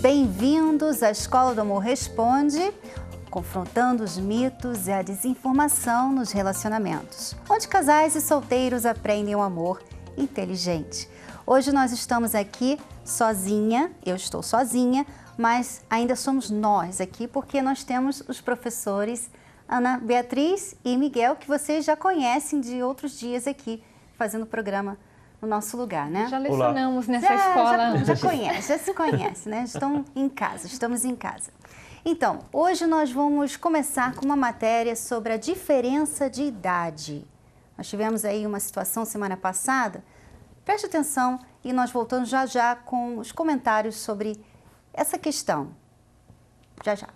Bem-vindos à Escola do Amor Responde, confrontando os mitos e a desinformação nos relacionamentos, onde casais e solteiros aprendem um amor inteligente. Hoje nós estamos aqui sozinha, eu estou sozinha, mas ainda somos nós aqui porque nós temos os professores Ana Beatriz e Miguel, que vocês já conhecem de outros dias aqui, fazendo o programa no nosso lugar, né? Já lecionamos nessa escola. Já se conhece, né? Estão em casa, estamos em casa. Então, hoje nós vamos começar com uma matéria sobre a diferença de idade. Nós tivemos aí uma situação semana passada. Preste atenção e nós voltamos já já com os comentários sobre essa questão. Já já.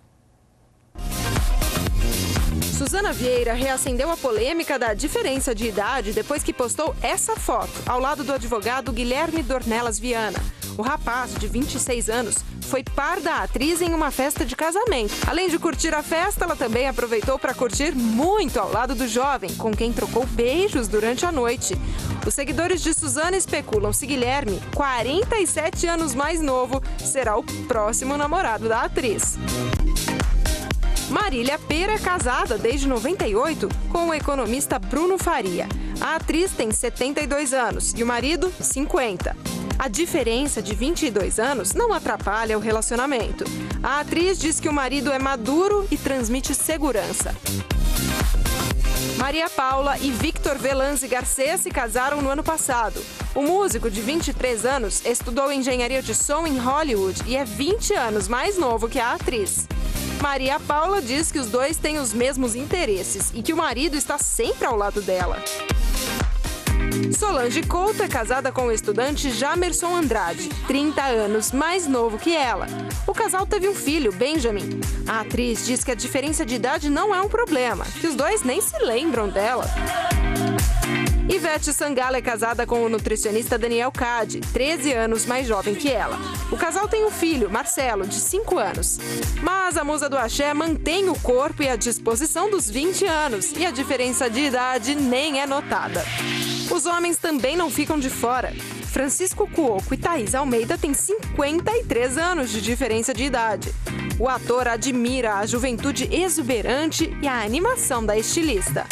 Suzana Vieira reacendeu a polêmica da diferença de idade depois que postou essa foto ao lado do advogado Guilherme Dornelas Viana. O rapaz, de 26 anos, foi par da atriz em uma festa de casamento. Além de curtir a festa, ela também aproveitou para curtir muito ao lado do jovem, com quem trocou beijos durante a noite. Os seguidores de Suzana especulam se Guilherme, 47 anos mais novo, será o próximo namorado da atriz. Marília Pera é casada desde 98 com o economista Bruno Faria. A atriz tem 72 anos e o marido, 50. A diferença de 22 anos não atrapalha o relacionamento. A atriz diz que o marido é maduro e transmite segurança. Maria Paula e Victor Velanzi Garcês se casaram no ano passado. O músico, de 23 anos, estudou engenharia de som em Hollywood e é 20 anos mais novo que a atriz. Maria Paula diz que os dois têm os mesmos interesses e que o marido está sempre ao lado dela. Solange Couto é casada com o estudante Jamerson Andrade, 30 anos mais novo que ela. O casal teve um filho, Benjamin. A atriz diz que a diferença de idade não é um problema, que os dois nem se lembram dela. Ivete Sangalo é casada com o nutricionista Daniel Cade, 13 anos mais jovem que ela. O casal tem um filho, Marcelo, de 5 anos. Mas a musa do axé mantém o corpo e a disposição dos 20 anos, e a diferença de idade nem é notada. Os homens também não ficam de fora. Francisco Cuoco e Thaís Almeida têm 53 anos de diferença de idade. O ator admira a juventude exuberante e a animação da estilista.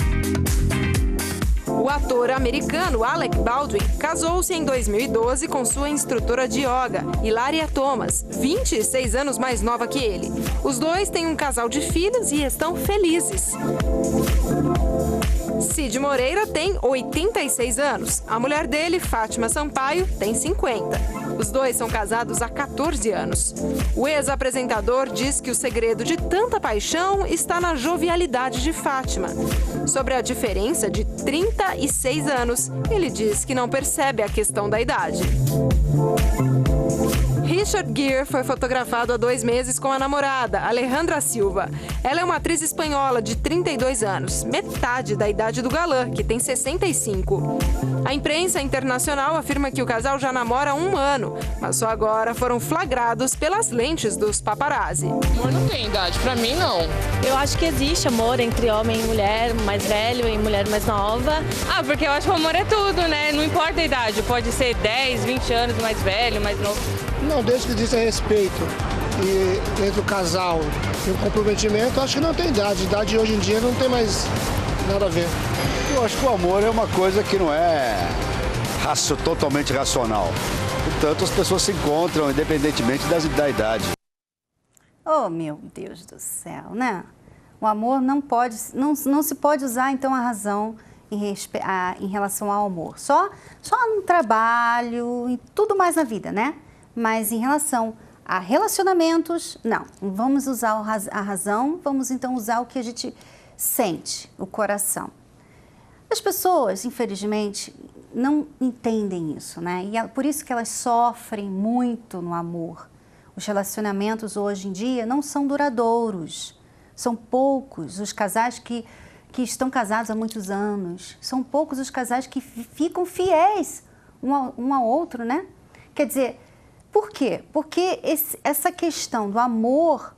O ator americano Alec Baldwin casou-se em 2012 com sua instrutora de yoga, Hilaria Thomas, 26 anos mais nova que ele. Os dois têm um casal de filhos e estão felizes. Cid Moreira tem 86 anos. A mulher dele, Fátima Sampaio, tem 50. Os dois são casados há 14 anos. O ex-apresentador diz que o segredo de tanta paixão está na jovialidade de Fátima. Sobre a diferença de 36 anos, ele diz que não percebe a questão da idade. Richard Gere foi fotografado há 2 meses com a namorada, Alejandra Silva. Ela é uma atriz espanhola de 32 anos, metade da idade do galã, que tem 65. A imprensa internacional afirma que o casal já namora há 1 ano, mas só agora foram flagrados pelas lentes dos paparazzi. Amor não tem idade, pra mim não. Eu acho que existe amor entre homem e mulher, mais velho e mulher mais nova. Porque eu acho que o amor é tudo, né? Não importa a idade, pode ser 10, 20 anos mais velho, mais novo. Não, desde que existe respeito e entre o casal e o comprometimento, acho que não tem idade. Idade hoje em dia não tem mais nada a ver. Eu acho que o amor é uma coisa que não é totalmente racional. Portanto, as pessoas se encontram independentemente da idade. Oh, meu Deus do céu, né? O amor não se pode usar, então, a razão em relação ao amor. Só no trabalho e tudo mais na vida, né? Mas em relação a relacionamentos, não vamos usar a razão, vamos então usar o que a gente sente, o coração. As pessoas, infelizmente, não entendem isso, né? E é por isso que elas sofrem muito no amor. Os relacionamentos hoje em dia não são duradouros, são poucos os casais que estão casados há muitos anos, são poucos os casais que ficam fiéis um ao outro, né? Quer dizer, por quê? Porque essa questão do amor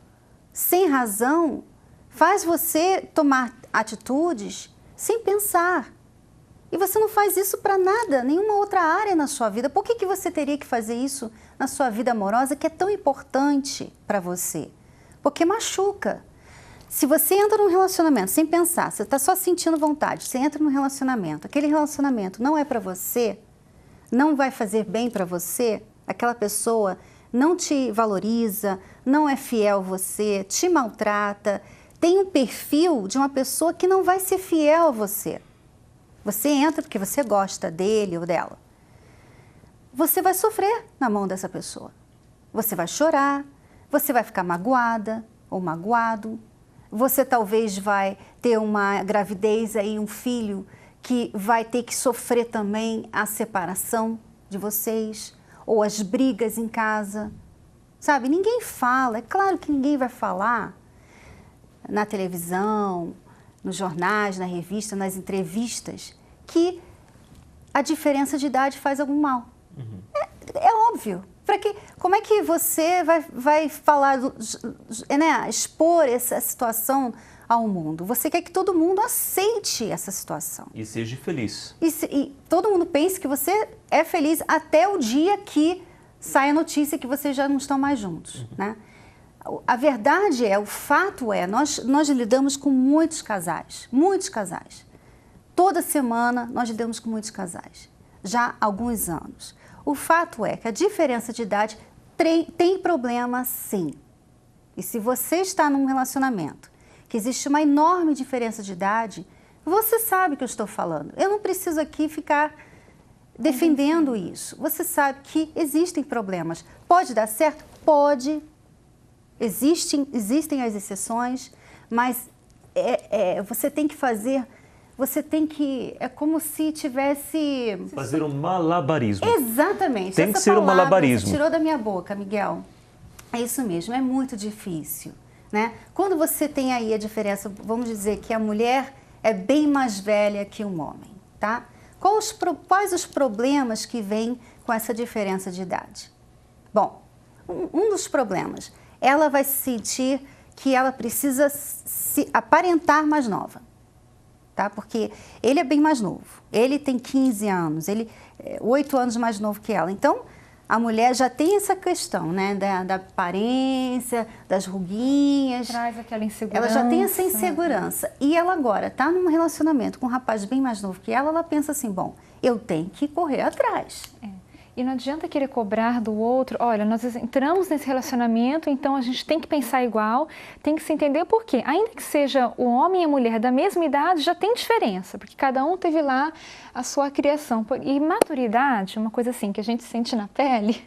sem razão faz você tomar atitudes sem pensar. E você não faz isso para nada, nenhuma outra área na sua vida. Por que você teria que fazer isso na sua vida amorosa, que é tão importante para você? Porque machuca. Se você entra num relacionamento sem pensar, você está só sentindo vontade, você entra num relacionamento, aquele relacionamento não é para você, não vai fazer bem para você, aquela pessoa não te valoriza, não é fiel a você, te maltrata, tem um perfil de uma pessoa que não vai ser fiel a você. Você entra porque você gosta dele ou dela. Você vai sofrer na mão dessa pessoa. Você vai chorar, você vai ficar magoada ou magoado. Você talvez vai ter uma gravidez aí, um filho que vai ter que sofrer também a separação de vocês ou as brigas em casa. Sabe, ninguém fala, é claro que ninguém vai falar na televisão, nos jornais, na revista, nas entrevistas, que a diferença de idade faz algum mal. É óbvio. Como é que você vai falar, né, expor essa situação ao mundo? Você quer que todo mundo aceite essa situação. E seja feliz. E todo mundo pense que você é feliz até o dia que sai a notícia que vocês já não estão mais juntos, né? A verdade é, o fato é, nós lidamos com muitos casais. Toda semana nós lidamos com muitos casais, já há alguns anos. O fato é que a diferença de idade tem problema, sim. E se você está num relacionamento que existe uma enorme diferença de idade, você sabe o que eu estou falando. Eu não preciso aqui ficar defendendo isso. Você sabe que existem problemas. Pode dar certo? Pode. Existem as exceções, mas você tem que fazer, é como se tivesse... Fazer um malabarismo. Exatamente. Tem que ser um malabarismo. Você tirou da minha boca, Miguel. É isso mesmo, é muito difícil, né? Quando você tem aí a diferença, vamos dizer que a mulher é bem mais velha que um homem, tá? Quais os problemas que vêm com essa diferença de idade? Bom, um dos problemas... ela vai se sentir que ela precisa se aparentar mais nova, tá? Porque ele é bem mais novo, ele tem 15 anos, ele é 8 anos mais novo que ela. Então, a mulher já tem essa questão, né, da aparência, das ruguinhas. Traz aquela insegurança. Ela já tem essa insegurança. E ela agora está num relacionamento com um rapaz bem mais novo que ela pensa assim, bom, eu tenho que correr atrás. E não adianta querer cobrar do outro, olha, nós entramos nesse relacionamento, então a gente tem que pensar igual, tem que se entender por quê. Ainda que seja o homem e a mulher da mesma idade, já tem diferença, porque cada um teve lá a sua criação. E maturidade, uma coisa assim que a gente sente na pele,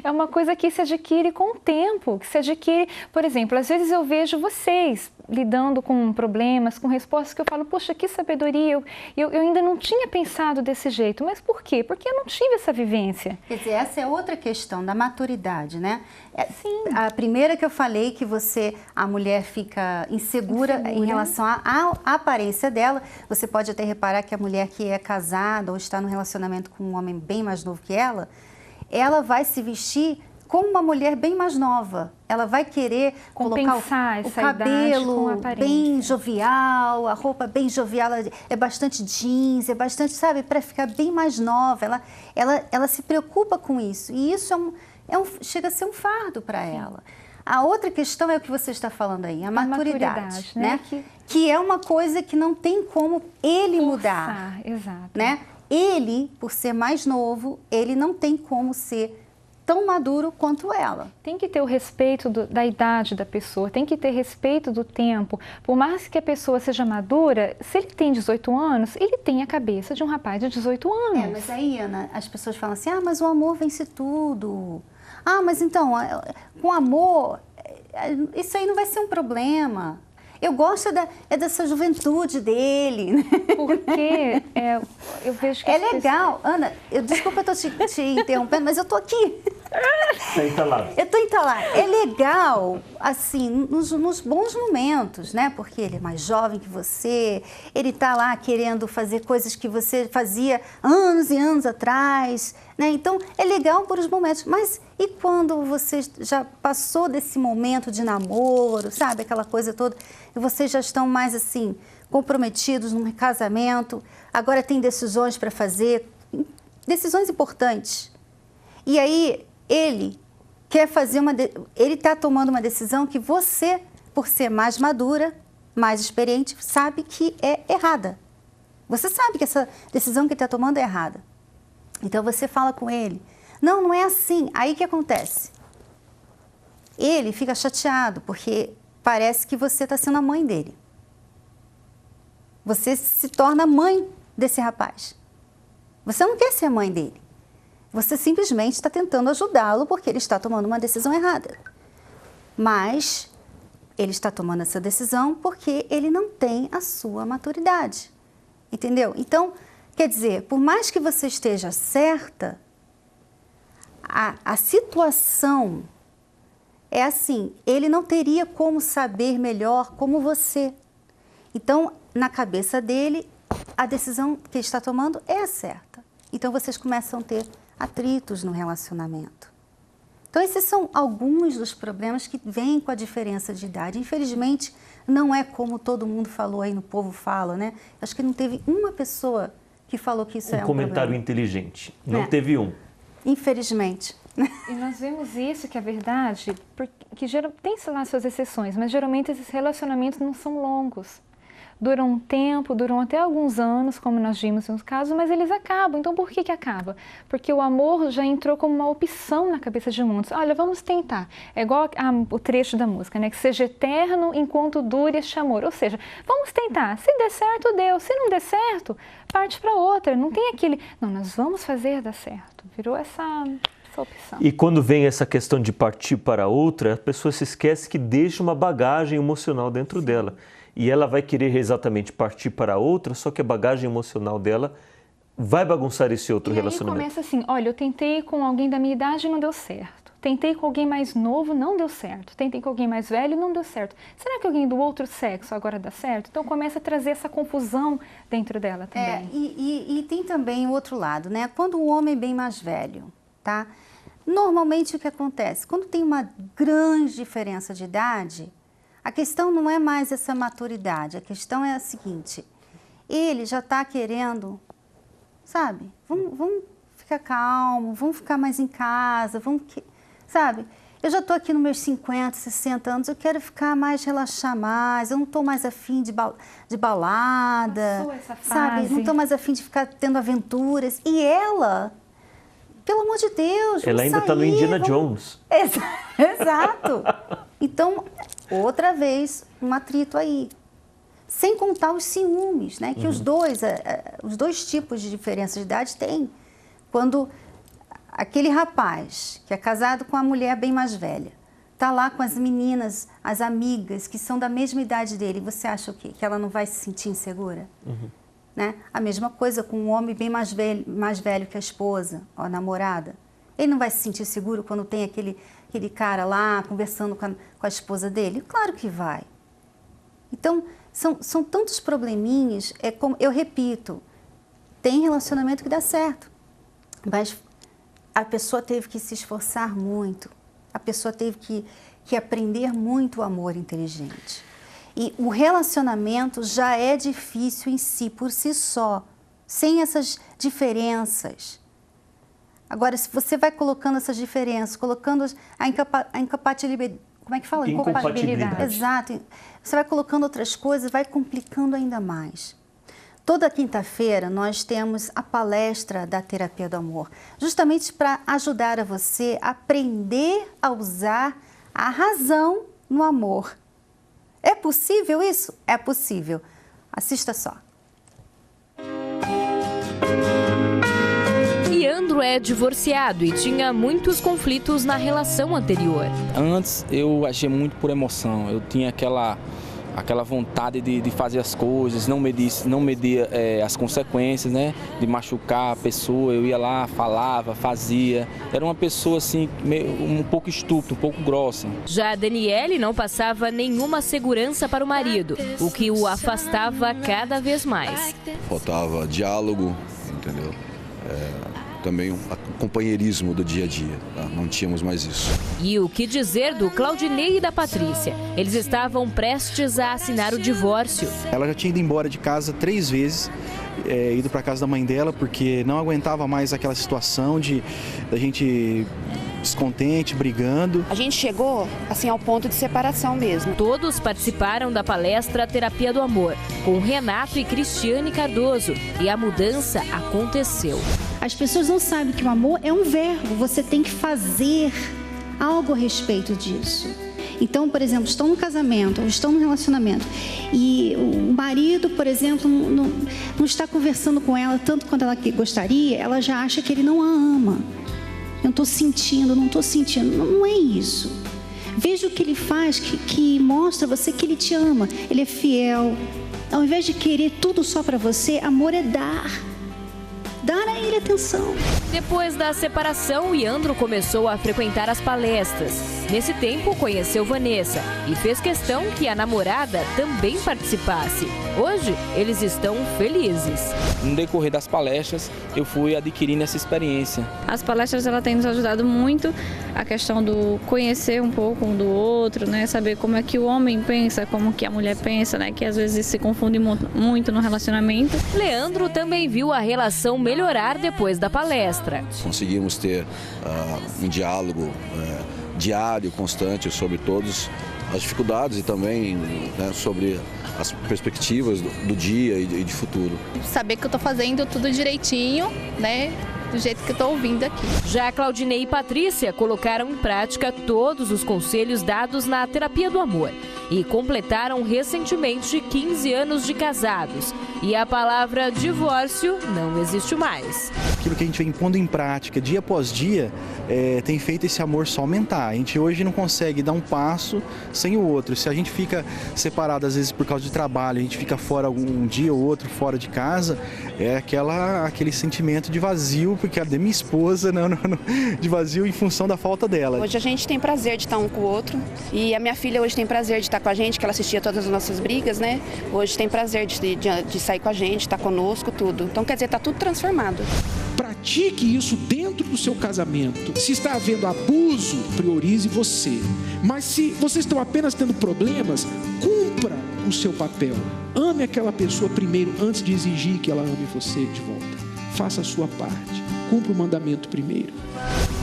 é uma coisa que se adquire com o tempo, que se adquire, por exemplo, às vezes eu vejo vocês lidando com problemas, com respostas que eu falo, poxa, que sabedoria, eu ainda não tinha pensado desse jeito, mas por quê? Porque eu não tive essa vivência. Quer dizer, essa é outra questão da maturidade, né? Sim. A primeira que eu falei, que a mulher fica insegura em relação à aparência dela. Você pode até reparar que a mulher que é casada ou está num relacionamento com um homem bem mais novo que ela vai se vestir como uma mulher bem mais nova. Ela vai querer colocar o cabelo bem jovial, a roupa bem jovial, é bastante jeans, é bastante, sabe, para ficar bem mais nova. Ela se preocupa com isso e isso chega a ser um fardo para ela. A outra questão é o que você está falando aí, a maturidade, né? Que é uma coisa que não tem como ele mudar. Exato. Né? Ele, por ser mais novo, ele não tem como ser tão maduro quanto ela. Tem que ter o respeito da idade da pessoa, tem que ter respeito do tempo. Por mais que a pessoa seja madura, se ele tem 18 anos, ele tem a cabeça de um rapaz de 18 anos. Mas aí, Ana, as pessoas falam assim, mas o amor vence tudo. Mas então, com amor, isso aí não vai ser um problema. Eu gosto dessa juventude dele, né? Porque eu vejo que... É legal. Ana, desculpa eu estou te interrompendo, mas eu estou aqui. Está entalado. Eu estou entalada. É legal, assim, nos bons momentos, né? Porque ele é mais jovem que você, ele está lá querendo fazer coisas que você fazia anos e anos atrás, né? Então, é legal por os momentos. Mas e quando você já passou desse momento de namoro, sabe? Aquela coisa toda, e vocês já estão mais assim, comprometidos num casamento, agora tem decisões para fazer, decisões importantes. E aí ele quer fazer ele está tomando uma decisão que você, por ser mais madura, mais experiente, sabe que é errada. Você sabe que essa decisão que ele está tomando é errada. Então você fala com ele, não é assim. Aí o que acontece? Ele fica chateado porque parece que você está sendo a mãe dele. Você se torna mãe desse rapaz. Você não quer ser a mãe dele. Você simplesmente está tentando ajudá-lo porque ele está tomando uma decisão errada. Mas ele está tomando essa decisão porque ele não tem a sua maturidade. Entendeu? Então, quer dizer, por mais que você esteja certa, a situação é assim, ele não teria como saber melhor como você. Então, na cabeça dele, a decisão que ele está tomando é a certa. Então, vocês começam a ter atritos no relacionamento. Então, esses são alguns dos problemas que vêm com a diferença de idade. Infelizmente, não é como todo mundo falou aí, no povo fala, né? Acho que não teve uma pessoa que falou que isso é um problema. Um comentário inteligente. Não teve um. Infelizmente. E nós vemos isso, que é verdade, porque tem lá suas exceções, mas geralmente esses relacionamentos não são longos. Duram um tempo, duram até alguns anos, como nós vimos nos casos, mas eles acabam. Então, por que acaba? Porque o amor já entrou como uma opção na cabeça de muitos. Olha, vamos tentar. É igual o trecho da música, né? Que seja eterno enquanto dure este amor. Ou seja, vamos tentar. Se der certo, deu. Se não der certo, parte para outra. Não tem aquele, não, nós vamos fazer dar certo. Virou essa opção. E quando vem essa questão de partir para outra, a pessoa se esquece que deixa uma bagagem emocional dentro dela. E ela vai querer exatamente partir para outra, só que a bagagem emocional dela vai bagunçar esse outro relacionamento. E começa assim, olha, eu tentei com alguém da minha idade e não deu certo. Tentei com alguém mais novo, não deu certo. Tentei com alguém mais velho, não deu certo. Será que alguém do outro sexo agora dá certo? Então começa a trazer essa confusão dentro dela também. E tem também o outro lado, né? Quando o homem é bem mais velho, tá? Normalmente o que acontece? Quando tem uma grande diferença de idade, a questão não é mais essa maturidade, a questão é a seguinte, ele já está querendo, sabe, vamos ficar calmo, vamos ficar mais em casa, sabe, eu já estou aqui nos meus 50, 60 anos, eu quero ficar mais, relaxar mais, eu não estou mais afim de balada, passou essa fase. Sabe, não estou mais afim de ficar tendo aventuras, e ela, pelo amor de Deus, ela ainda está no Indiana Jones. Exato. Então, outra vez, um atrito aí. Sem contar os ciúmes, né? Que os dois tipos de diferença de idade têm. Quando aquele rapaz que é casado com uma mulher bem mais velha, está lá com as meninas, as amigas, que são da mesma idade dele, você acha o quê? Que ela não vai se sentir insegura? Né? A mesma coisa com um homem bem mais velho que a esposa, a namorada. Ele não vai se sentir seguro quando tem aquele cara lá conversando com a esposa dele? Claro que vai. Então, são tantos probleminhas, como eu repito, tem relacionamento que dá certo, mas a pessoa teve que se esforçar muito, a pessoa teve que aprender muito o amor inteligente. E o relacionamento já é difícil em si, por si só, sem essas diferenças. Agora, se você vai colocando essas diferenças, colocando a incompatibilidade, como é que fala? Incompatibilidade. Exato. Você vai colocando outras coisas, vai complicando ainda mais. Toda quinta-feira nós temos a palestra da Terapia do Amor, justamente para ajudar a você a aprender a usar a razão no amor. É possível isso? É possível. Assista só. Leandro é divorciado e tinha muitos conflitos na relação anterior. Antes eu agia muito por emoção, eu tinha aquela vontade de fazer as coisas, não media as consequências, né? De machucar a pessoa, eu ia lá, falava, fazia. Era uma pessoa assim, um pouco estúpida, um pouco grossa. Já a Daniele não passava nenhuma segurança para o marido, o que o afastava cada vez mais. Faltava diálogo, entendeu? também um companheirismo do dia a dia. Tá? Não tínhamos mais isso. E o que dizer do Claudinei e da Patrícia? Eles estavam prestes a assinar o divórcio. Ela já tinha ido embora de casa 3 vezes, ido para casa da mãe dela, porque não aguentava mais aquela situação da gente descontente, brigando. A gente chegou assim ao ponto de separação mesmo. Todos participaram da palestra Terapia do Amor, com Renato e Cristiane Cardoso, e a mudança aconteceu. As pessoas não sabem que o amor é um verbo, você tem que fazer algo a respeito disso. Então, por exemplo, estão no casamento ou estão no relacionamento e o marido, por exemplo, não está conversando com ela tanto quanto ela gostaria, ela já acha que ele não a ama. Eu não estou sentindo. Não é isso. Veja o que ele faz, que mostra a você que ele te ama. Ele é fiel. Ao invés de querer tudo só para você, amor é dar. Dar a ele atenção. Depois da separação, Leandro começou a frequentar as palestras. Nesse tempo, conheceu Vanessa e fez questão que a namorada também participasse. Hoje, eles estão felizes. No decorrer das palestras, eu fui adquirindo essa experiência. As palestras ela têm nos ajudado muito a questão do conhecer um pouco um do outro, né? Saber como é que o homem pensa, como que a mulher pensa, né? Que às vezes se confunde muito no relacionamento. Leandro também viu a relação melhorar depois da palestra. Conseguimos ter um diálogo diário, constante, sobre todas as dificuldades e também sobre as perspectivas do dia e de futuro. Saber que eu estou fazendo tudo direitinho, né? Do jeito que eu estou ouvindo aqui. Já Claudinei e Patrícia colocaram em prática todos os conselhos dados na Terapia do Amor e completaram recentemente 15 anos de casados. E a palavra divórcio não existe mais. Aquilo que a gente vem pondo em prática dia após dia tem feito esse amor só aumentar. A gente hoje não consegue dar um passo sem o outro. Se a gente fica separado às vezes por causa de trabalho, a gente fica fora um dia ou outro fora de casa, é aquele sentimento de vazio, porque a da minha esposa, de vazio em função da falta dela. Hoje a gente tem prazer de estar um com o outro e a minha filha hoje tem prazer de estar com a gente, que ela assistia todas as nossas brigas, né? Hoje tem prazer de sair com a gente, estar conosco, tudo. Então quer dizer, está tudo transformado. Pratique isso dentro do seu casamento. Se está havendo abuso, priorize você. Mas se vocês estão apenas tendo problemas, cumpra o seu papel. Ame aquela pessoa primeiro, antes de exigir que ela ame você de volta. Faça a sua parte. Cumpra o mandamento primeiro.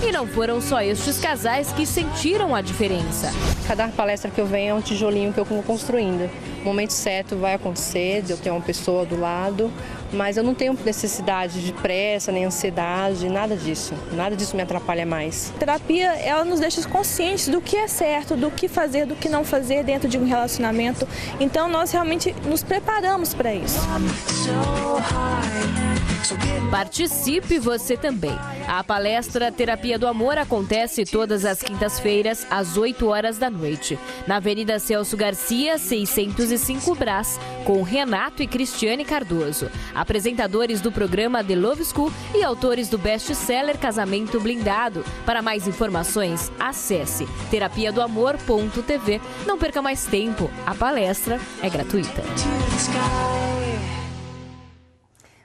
E não foram só estes casais que sentiram a diferença. Cada palestra que eu venho é um tijolinho que eu vou construindo. O momento certo vai acontecer, de eu ter uma pessoa do lado, mas eu não tenho necessidade de pressa, nem ansiedade, nada disso. Nada disso me atrapalha mais. A terapia, ela nos deixa conscientes do que é certo, do que fazer, do que não fazer dentro de um relacionamento. Então, nós realmente nos preparamos para isso. Participe você também. A palestra Terapia do Amor acontece todas as quintas-feiras, às 8 horas da noite, na Avenida Celso Garcia, 605 Brás, com Renato e Cristiane Cardoso, apresentadores do programa The Love School e autores do best-seller Casamento Blindado. Para mais informações, acesse terapiadoamor.tv. Não perca mais tempo, a palestra é gratuita.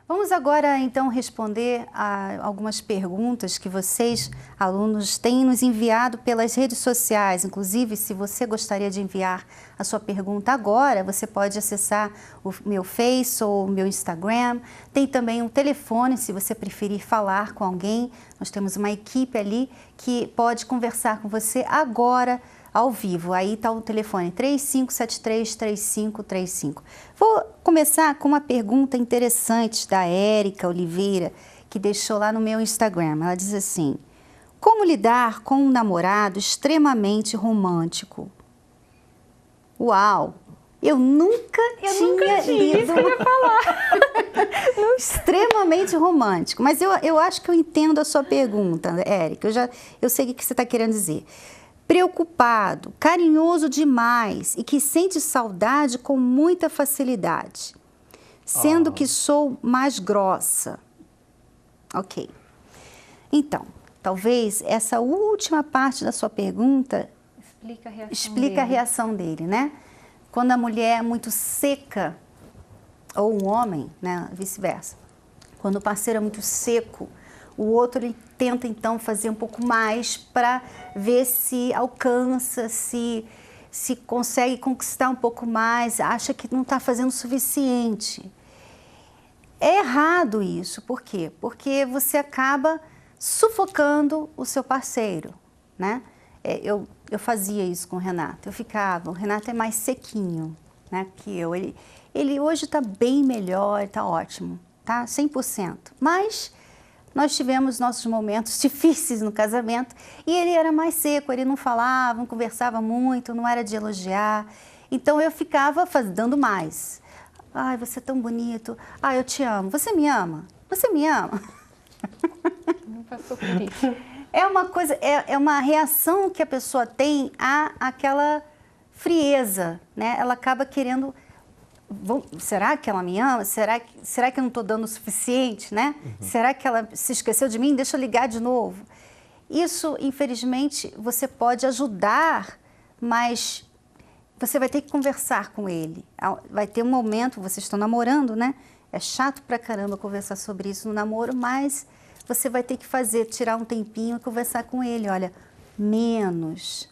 Vamos agora, então, responder a algumas perguntas que vocês, alunos, têm nos enviado pelas redes sociais. Inclusive, se você gostaria de enviar a sua pergunta agora, você pode acessar o meu Face ou o meu Instagram. Tem também um telefone, se você preferir falar com alguém. Nós temos uma equipe ali que pode conversar com você agora, ao vivo. Aí está o telefone 3573-3535. Vou começar com uma pergunta interessante da Érica Oliveira, que deixou lá no meu Instagram. Ela diz assim: como lidar com um namorado extremamente romântico? Uau! Eu nunca tinha lido isso que eu ia falar. Extremamente romântico. Mas eu acho que eu entendo a sua pergunta, Érica. Eu sei o que você está querendo dizer. Preocupado, carinhoso demais e que sente saudade com muita facilidade, sendo que sou mais grossa. Ok. Então, talvez essa última parte da sua pergunta explica a reação dele, né? Quando a mulher é muito seca, ou um homem, né? Vice-versa. Quando o parceiro é muito seco O outro, ele tenta, então, fazer um pouco mais para ver se alcança, se consegue conquistar um pouco mais, acha que não está fazendo o suficiente. É errado isso. Por quê? Porque você acaba sufocando o seu parceiro, né? Eu fazia isso com o Renato. O Renato é mais sequinho, né, que eu. Ele hoje está bem melhor, está ótimo, tá? 100%. Mas nós tivemos nossos momentos difíceis no casamento e ele era mais seco, ele não falava, não conversava muito, não era de elogiar. Então eu ficava dando mais. Ai, você é tão bonito. Ai, eu te amo. Você me ama? Você me ama? Não passou por isso. É uma coisa, é uma reação que a pessoa tem àquela frieza, né? Ela acaba querendo, será que ela me ama? Será que eu não estou dando o suficiente, né? Será que ela se esqueceu de mim? Deixa eu ligar de novo. Isso, infelizmente, você pode ajudar, mas você vai ter que conversar com ele. Vai ter um momento, vocês estão namorando, né? É chato pra caramba conversar sobre isso no namoro, mas você vai ter que tirar um tempinho e conversar com ele. Olha, menos,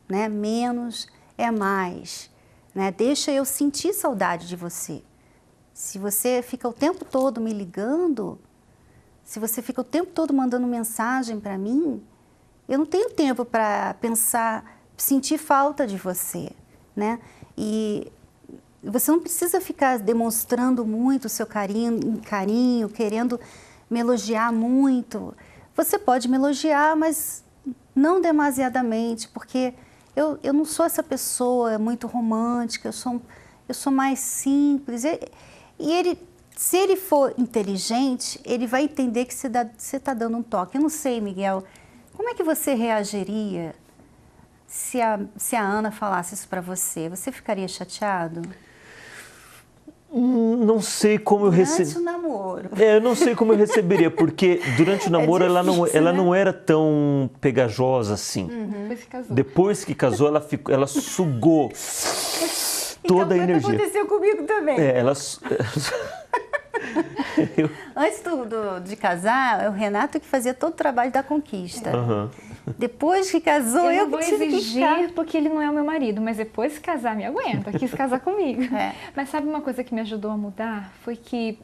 né? Menos é mais, né? Deixa eu sentir saudade de você. Se você fica o tempo todo me ligando, se você fica o tempo todo mandando mensagem para mim, eu não tenho tempo para pensar, sentir falta de você, né? E você não precisa ficar demonstrando muito o seu carinho, querendo me elogiar muito. Você pode me elogiar, mas não demasiadamente, porque eu não sou essa pessoa muito romântica, eu sou mais simples. E ele, se ele for inteligente, ele vai entender que você está dando um toque. Eu não sei, Miguel, como é que você reagiria se a Ana falasse isso para você? Você ficaria chateado? Não sei como eu receberia. Durante o namoro. Eu não sei como eu receberia, porque durante o namoro ela não era tão pegajosa assim. Depois que casou, ela sugou toda a energia. Então, aconteceu comigo também. Antes de casar, o Renato que fazia todo o trabalho da conquista. Depois que casou, eu vou exigir porque ele não é o meu marido, mas depois de casar, me aguenta, quis casar comigo. Mas sabe uma coisa que me ajudou a mudar? Foi que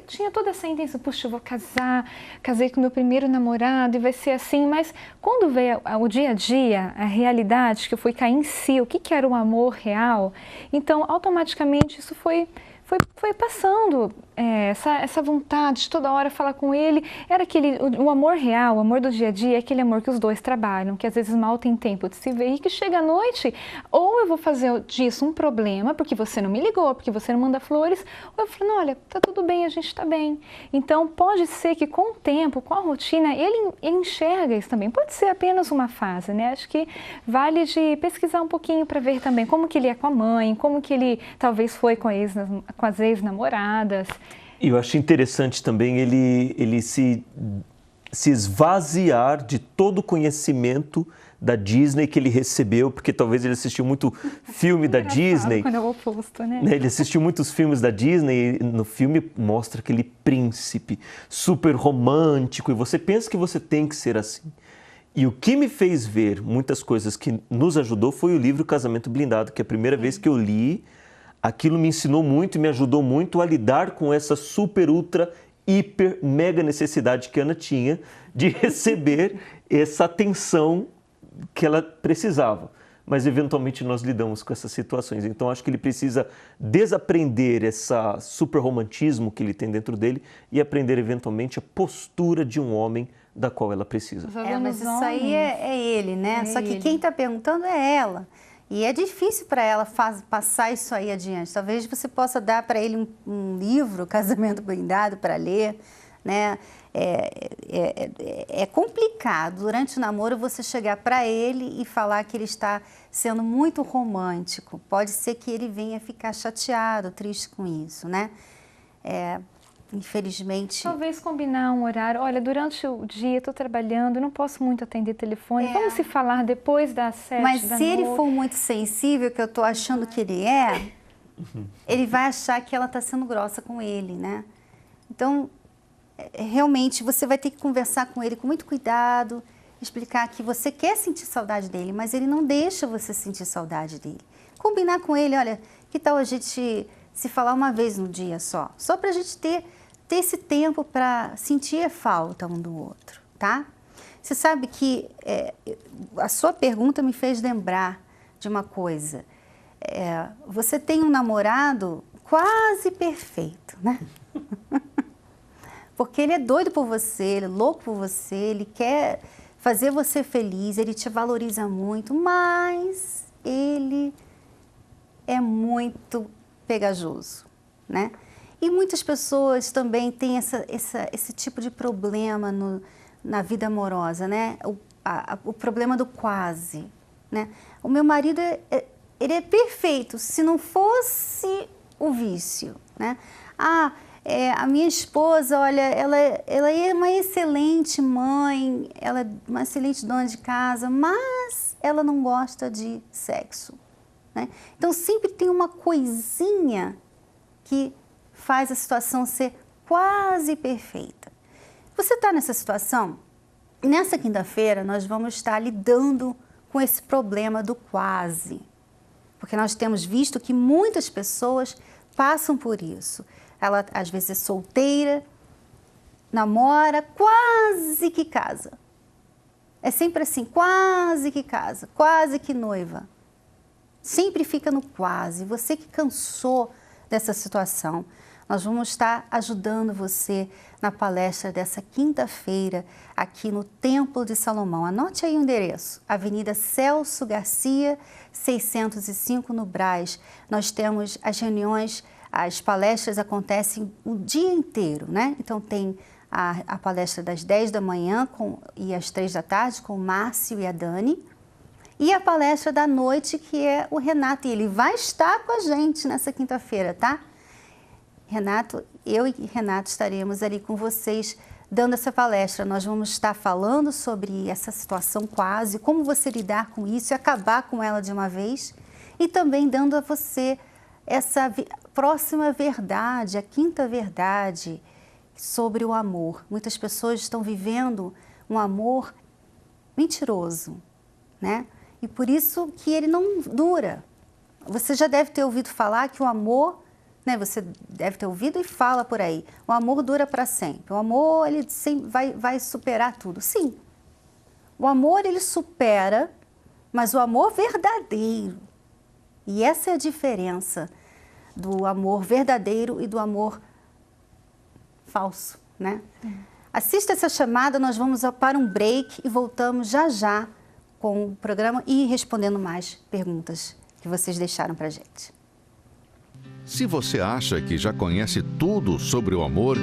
tinha toda essa intenção, puxa, eu vou casei com meu primeiro namorado e vai ser assim, mas quando veio o dia a dia, a realidade, que eu fui cair em si, o que era o amor real, então automaticamente isso foi passando, essa vontade de toda hora falar com ele, era o amor real, o amor do dia a dia, é aquele amor que os dois trabalham, que às vezes mal tem tempo de se ver e que chega à noite, ou eu vou fazer disso um problema, porque você não me ligou, porque você não manda flores, ou eu falo, olha, tá tudo bem, a gente tá bem. Então pode ser que com o tempo, com a rotina, ele enxerga isso também, pode ser apenas uma fase, né? Acho que vale de pesquisar um pouquinho para ver também como que ele é com a mãe, como que ele talvez foi com as ex-namoradas. E eu acho interessante também ele se esvaziar de todo o conhecimento da Disney que ele recebeu, porque talvez ele assistiu muito filme da Disney. Quando é o oposto, né? Ele assistiu muitos filmes da Disney e no filme mostra aquele príncipe super romântico e você pensa que você tem que ser assim. E o que me fez ver muitas coisas que nos ajudou foi o livro Casamento Blindado, que é a primeira vez que eu li. Aquilo me ensinou muito e me ajudou muito a lidar com essa super, ultra, hiper, mega necessidade que a Ana tinha de receber essa atenção que ela precisava. Mas, eventualmente, nós lidamos com essas situações. Então, acho que ele precisa desaprender esse super romantismo que ele tem dentro dele e aprender, eventualmente, a postura de um homem da qual ela precisa. Mas isso aí é ele, né? Só que quem está perguntando é ela. E é difícil para ela passar isso aí adiante. Talvez você possa dar para ele um livro, Casamento Blindado, para ler, né? É complicado, durante o namoro, você chegar para ele e falar que ele está sendo muito romântico. Pode ser que ele venha ficar chateado, triste com isso, né? Infelizmente... Talvez combinar um horário. Olha, durante o dia estou trabalhando, não posso muito atender telefone. Vamos se falar depois das 7 Mas se ele for muito sensível, que eu estou achando que ele ele vai achar que ela está sendo grossa com ele, né? Então, realmente você vai ter que conversar com ele com muito cuidado, explicar que você quer sentir saudade dele, mas ele não deixa você sentir saudade dele. Combinar com ele, olha, que tal a gente se falar uma vez no dia só para a gente ter esse tempo para sentir a falta um do outro, tá? Você sabe que a sua pergunta me fez lembrar de uma coisa. Você tem um namorado quase perfeito, né? Porque ele é doido por você, ele é louco por você, ele quer fazer você feliz, ele te valoriza muito, mas ele é muito pegajoso, né? E muitas pessoas também têm esse tipo de problema na vida amorosa, né? O problema do quase, né? O meu marido, ele é perfeito, se não fosse o vício, né? A minha esposa, olha, ela é uma excelente mãe, ela é uma excelente dona de casa, mas ela não gosta de sexo, né? Então, sempre tem uma coisinha que faz a situação ser quase perfeita. Você está nessa situação? Nessa quinta-feira, nós vamos estar lidando com esse problema do quase, porque nós temos visto que muitas pessoas passam por isso. Ela, às vezes, é solteira, namora, quase que casa. É sempre assim, quase que casa, quase que noiva. Sempre fica no quase. Você que cansou dessa situação, nós vamos estar ajudando você na palestra dessa quinta-feira aqui no Templo de Salomão. Anote aí o endereço, Avenida Celso Garcia, 605, no Brás. Nós temos as reuniões, as palestras acontecem o dia inteiro, né? Então tem a palestra das 10 da manhã e às 3 da tarde com o Márcio e a Dani. E a palestra da noite, que é o Renato, e ele vai estar com a gente nessa quinta-feira, tá? Renato, eu e Renato estaremos ali com vocês dando essa palestra. Nós vamos estar falando sobre essa situação quase, como você lidar com isso e acabar com ela de uma vez. E também dando a você essa próxima verdade, a quinta verdade sobre o amor. Muitas pessoas estão vivendo um amor mentiroso, né? E por isso que ele não dura. Você já deve ter ouvido falar que o amor, né? Você deve ter ouvido e fala por aí, o amor dura para sempre. O amor, ele sempre vai superar tudo. Sim, o amor, ele supera, mas o amor verdadeiro. E essa é a diferença do amor verdadeiro e do amor falso, né? Assista essa chamada, nós vamos para um break e voltamos já já com o programa e respondendo mais perguntas que vocês deixaram para a gente. Se você acha que já conhece tudo sobre o amor,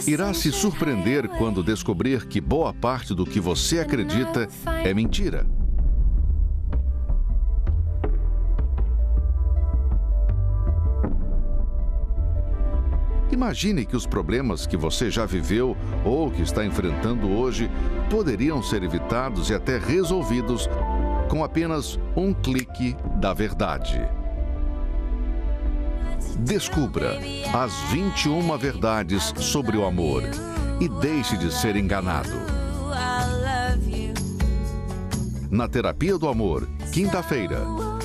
irá se surpreender quando descobrir que boa parte do que você acredita é mentira. Imagine que os problemas que você já viveu ou que está enfrentando hoje poderiam ser evitados e até resolvidos com apenas um clique da verdade. Descubra as 21 verdades sobre o amor e deixe de ser enganado. Na Terapia do Amor, quinta-feira,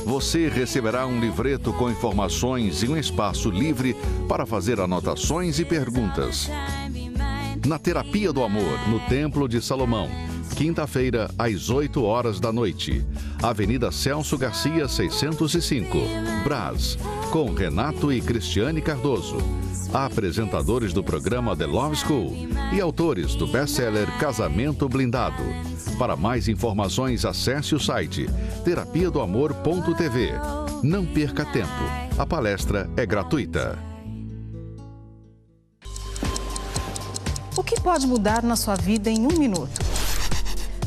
você receberá um livreto com informações e um espaço livre para fazer anotações e perguntas. Na Terapia do Amor, no Templo de Salomão, quinta-feira, às 8 horas da noite. Avenida Celso Garcia, 605, Brás, com Renato e Cristiane Cardoso, apresentadores do programa The Love School e autores do best-seller Casamento Blindado. Para mais informações, acesse o site terapiadoamor.tv. Não perca tempo. A palestra é gratuita. O que pode mudar na sua vida em 1 minuto?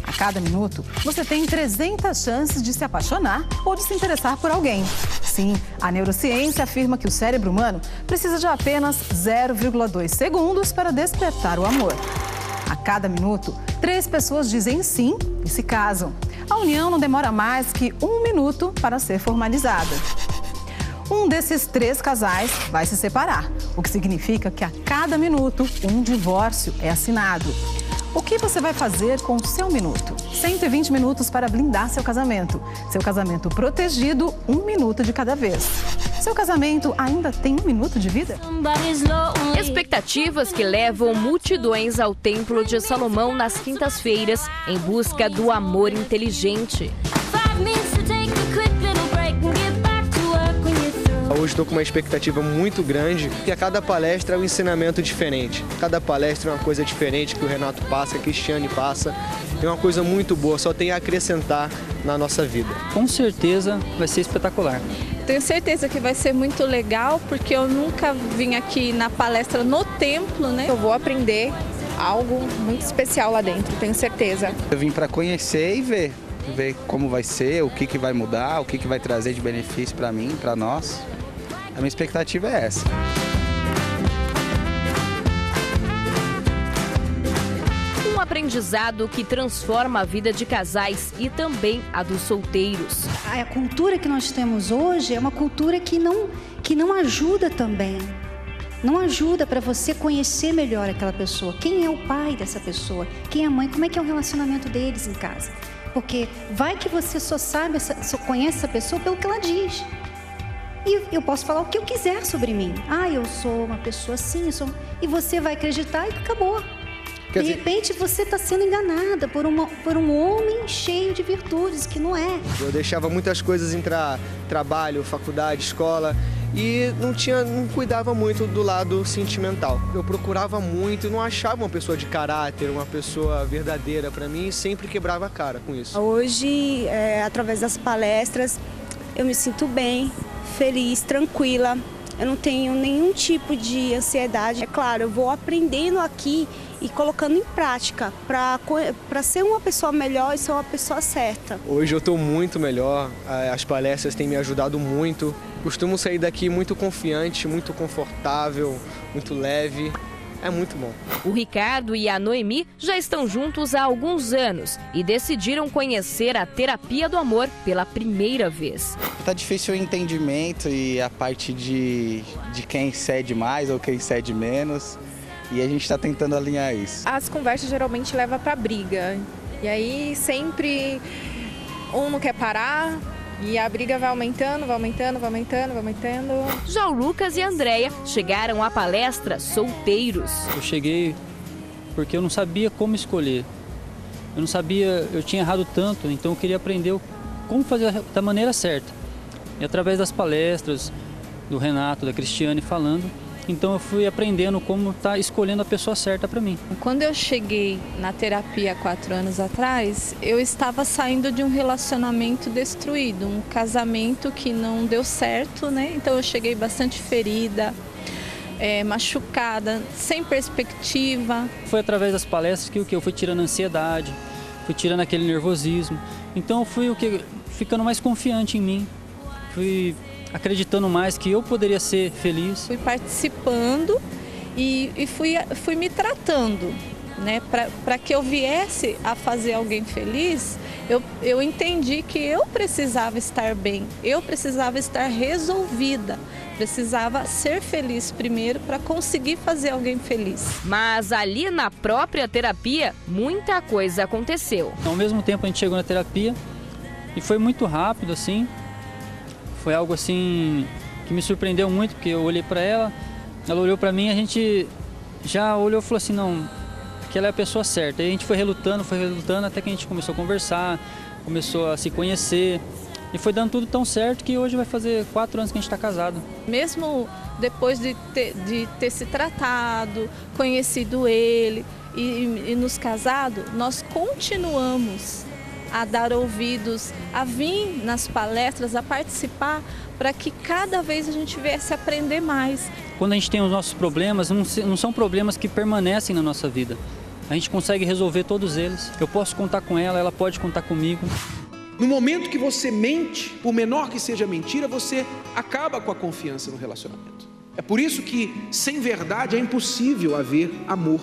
A cada minuto, você tem 300 chances de se apaixonar ou de se interessar por alguém. Sim, a neurociência afirma que o cérebro humano precisa de apenas 0,2 segundos para despertar o amor. A cada minuto, 3 pessoas dizem sim e se casam. A união não demora mais que 1 minuto para ser formalizada. Um desses 3 casais vai se separar, o que significa que a cada minuto um divórcio é assinado. O que você vai fazer com o seu minuto? 120 minutos para blindar seu casamento. Seu casamento protegido, 1 minuto de cada vez. Seu casamento ainda tem 1 minuto de vida? Expectativas que levam multidões ao Templo de Salomão nas quintas-feiras em busca do amor inteligente. Hoje estou com uma expectativa muito grande, porque a cada palestra é um ensinamento diferente. Cada palestra é uma coisa diferente que o Renato passa, que a Cristiane passa. É uma coisa muito boa, só tem a acrescentar na nossa vida. Com certeza vai ser espetacular. Tenho certeza que vai ser muito legal, porque eu nunca vim aqui na palestra no templo, né? Eu vou aprender algo muito especial lá dentro, tenho certeza. Eu vim para conhecer e ver como vai ser, o que vai mudar, o que vai trazer de benefício para mim, para nós. A minha expectativa é essa. Um aprendizado que transforma a vida de casais e também a dos solteiros. A cultura que nós temos hoje é uma cultura que não ajuda também. Não ajuda para você conhecer melhor aquela pessoa. Quem é o pai dessa pessoa? Quem é a mãe? Como é que é o relacionamento deles em casa? Porque vai que você só conhece essa pessoa pelo que ela diz. E eu posso falar o que eu quiser sobre mim. Eu sou uma pessoa assim, e você vai acreditar e acabou. De repente você está sendo enganada por um homem cheio de virtudes, que não é. Eu deixava muitas coisas entrar, trabalho, faculdade, escola, e não cuidava muito do lado sentimental. Eu procurava muito e não achava uma pessoa de caráter, uma pessoa verdadeira para mim, e sempre quebrava a cara com isso. Hoje, através das palestras, eu me sinto bem, feliz, tranquila. Eu não tenho nenhum tipo de ansiedade. É claro, eu vou aprendendo aqui e colocando em prática para ser uma pessoa melhor e ser uma pessoa certa. Hoje eu estou muito melhor, as palestras têm me ajudado muito. Costumo sair daqui muito confiante, muito confortável, muito leve. É muito bom. O Ricardo e a Noemi já estão juntos há alguns anos e decidiram conhecer a terapia do amor pela primeira vez. Tá difícil o entendimento e a parte de quem cede mais ou quem cede menos. E a gente está tentando alinhar isso. As conversas geralmente levam para briga. E aí sempre um não quer parar. E a briga vai aumentando, vai aumentando, vai aumentando, vai aumentando. Já o Lucas e a Andréia chegaram à palestra solteiros. Eu cheguei porque eu não sabia como escolher. Eu não sabia, eu tinha errado tanto, então eu queria aprender como fazer da maneira certa. E através das palestras do Renato, da Cristiane falando, então eu fui aprendendo como estar escolhendo a pessoa certa para mim. Quando eu cheguei na terapia 4 anos atrás, eu estava saindo de um relacionamento destruído, um casamento que não deu certo, né? Então eu cheguei bastante ferida, machucada, sem perspectiva. Foi através das palestras que eu fui tirando a ansiedade, fui tirando aquele nervosismo. Então eu fui ficando mais confiante em mim, fui acreditando mais que eu poderia ser feliz. Fui participando e fui me tratando, né? Para que eu viesse a fazer alguém feliz, eu entendi que eu precisava estar bem, eu precisava estar resolvida, precisava ser feliz primeiro para conseguir fazer alguém feliz. Mas ali na própria terapia, muita coisa aconteceu. Ao mesmo tempo a gente chegou na terapia e foi muito rápido assim. Foi algo assim que me surpreendeu muito, porque eu olhei para ela, ela olhou para mim, a gente já olhou e falou assim, não, que ela é a pessoa certa. Aí a gente foi relutando, até que a gente começou a conversar, começou a se conhecer. E foi dando tudo tão certo que hoje vai fazer 4 anos que a gente está casado. Mesmo depois de ter se tratado, conhecido ele e nos casado, nós continuamos a dar ouvidos, a vir nas palestras, a participar, para que cada vez a gente viesse a aprender mais. Quando a gente tem os nossos problemas, não são problemas que permanecem na nossa vida. A gente consegue resolver todos eles. Eu posso contar com ela, ela pode contar comigo. No momento que você mente, por menor que seja a mentira, você acaba com a confiança no relacionamento. É por isso que, sem verdade, é impossível haver amor.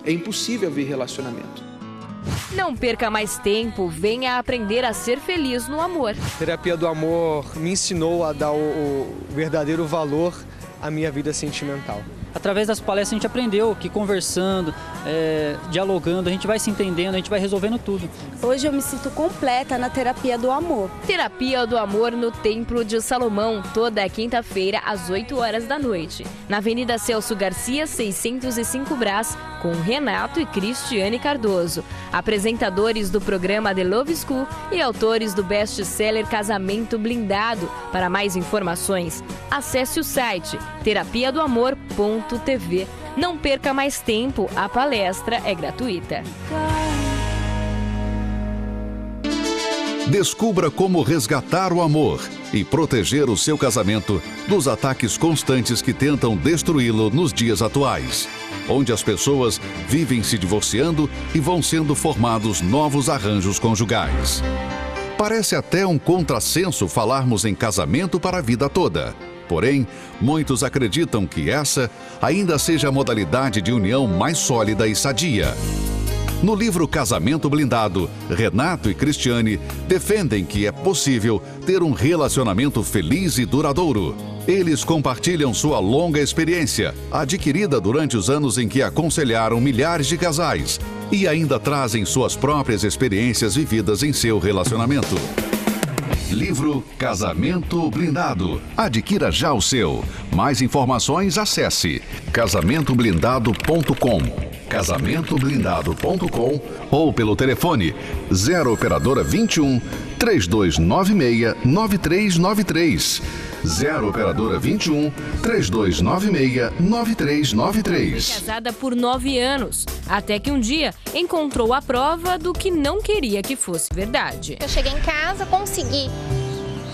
É impossível haver relacionamento. Não perca mais tempo, venha aprender a ser feliz no amor. A terapia do amor me ensinou a dar o verdadeiro valor à minha vida sentimental. Através das palestras a gente aprendeu que conversando, dialogando, a gente vai se entendendo, a gente vai resolvendo tudo. Hoje eu me sinto completa na terapia do amor. Terapia do Amor no Templo de Salomão, toda quinta-feira às 8 horas da noite. Na Avenida Celso Garcia, 605 Brás, com Renato e Cristiane Cardoso. Apresentadores do programa The Love School e autores do best-seller Casamento Blindado. Para mais informações, acesse o site terapiadoamor.tv. Não perca mais tempo, a palestra é gratuita. Descubra como resgatar o amor e proteger o seu casamento dos ataques constantes que tentam destruí-lo nos dias atuais, onde as pessoas vivem se divorciando e vão sendo formados novos arranjos conjugais. Parece até um contrassenso falarmos em casamento para a vida toda. Porém, muitos acreditam que essa ainda seja a modalidade de união mais sólida e sadia. No livro Casamento Blindado, Renato e Cristiane defendem que é possível ter um relacionamento feliz e duradouro. Eles compartilham sua longa experiência, adquirida durante os anos em que aconselharam milhares de casais, e ainda trazem suas próprias experiências vividas em seu relacionamento. Livro Casamento Blindado. Adquira já o seu. Mais informações, acesse casamentoblindado.com. casamentoblindado.com ou pelo telefone 0 operadora 21 3296 9393. 0 operadora 21 3296 9393. Casada por 9 anos, até que um dia encontrou a prova do que não queria que fosse verdade. Eu cheguei em casa, consegui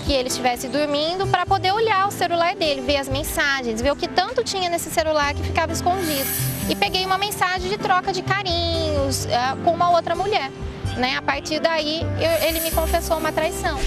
que ele estivesse dormindo para poder olhar o celular dele, ver as mensagens, ver o que tanto tinha nesse celular que ficava escondido. E peguei uma mensagem de troca de carinhos com uma outra mulher. Né? A partir daí, ele me confessou uma traição.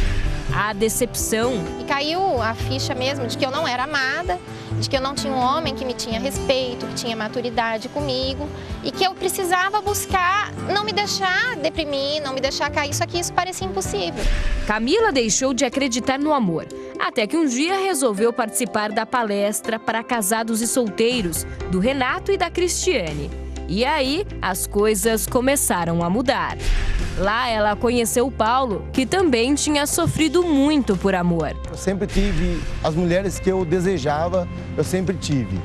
A decepção. E caiu a ficha mesmo de que eu não era amada, de que eu não tinha um homem que me tinha respeito, que tinha maturidade comigo e que eu precisava buscar não me deixar deprimir, não me deixar cair, só que isso parecia impossível. Camila deixou de acreditar no amor, até que um dia resolveu participar da palestra para casados e solteiros do Renato e da Cristiane. E aí, as coisas começaram a mudar. Lá ela conheceu o Paulo, que também tinha sofrido muito por amor. Eu sempre tive as mulheres que eu desejava, eu sempre tive.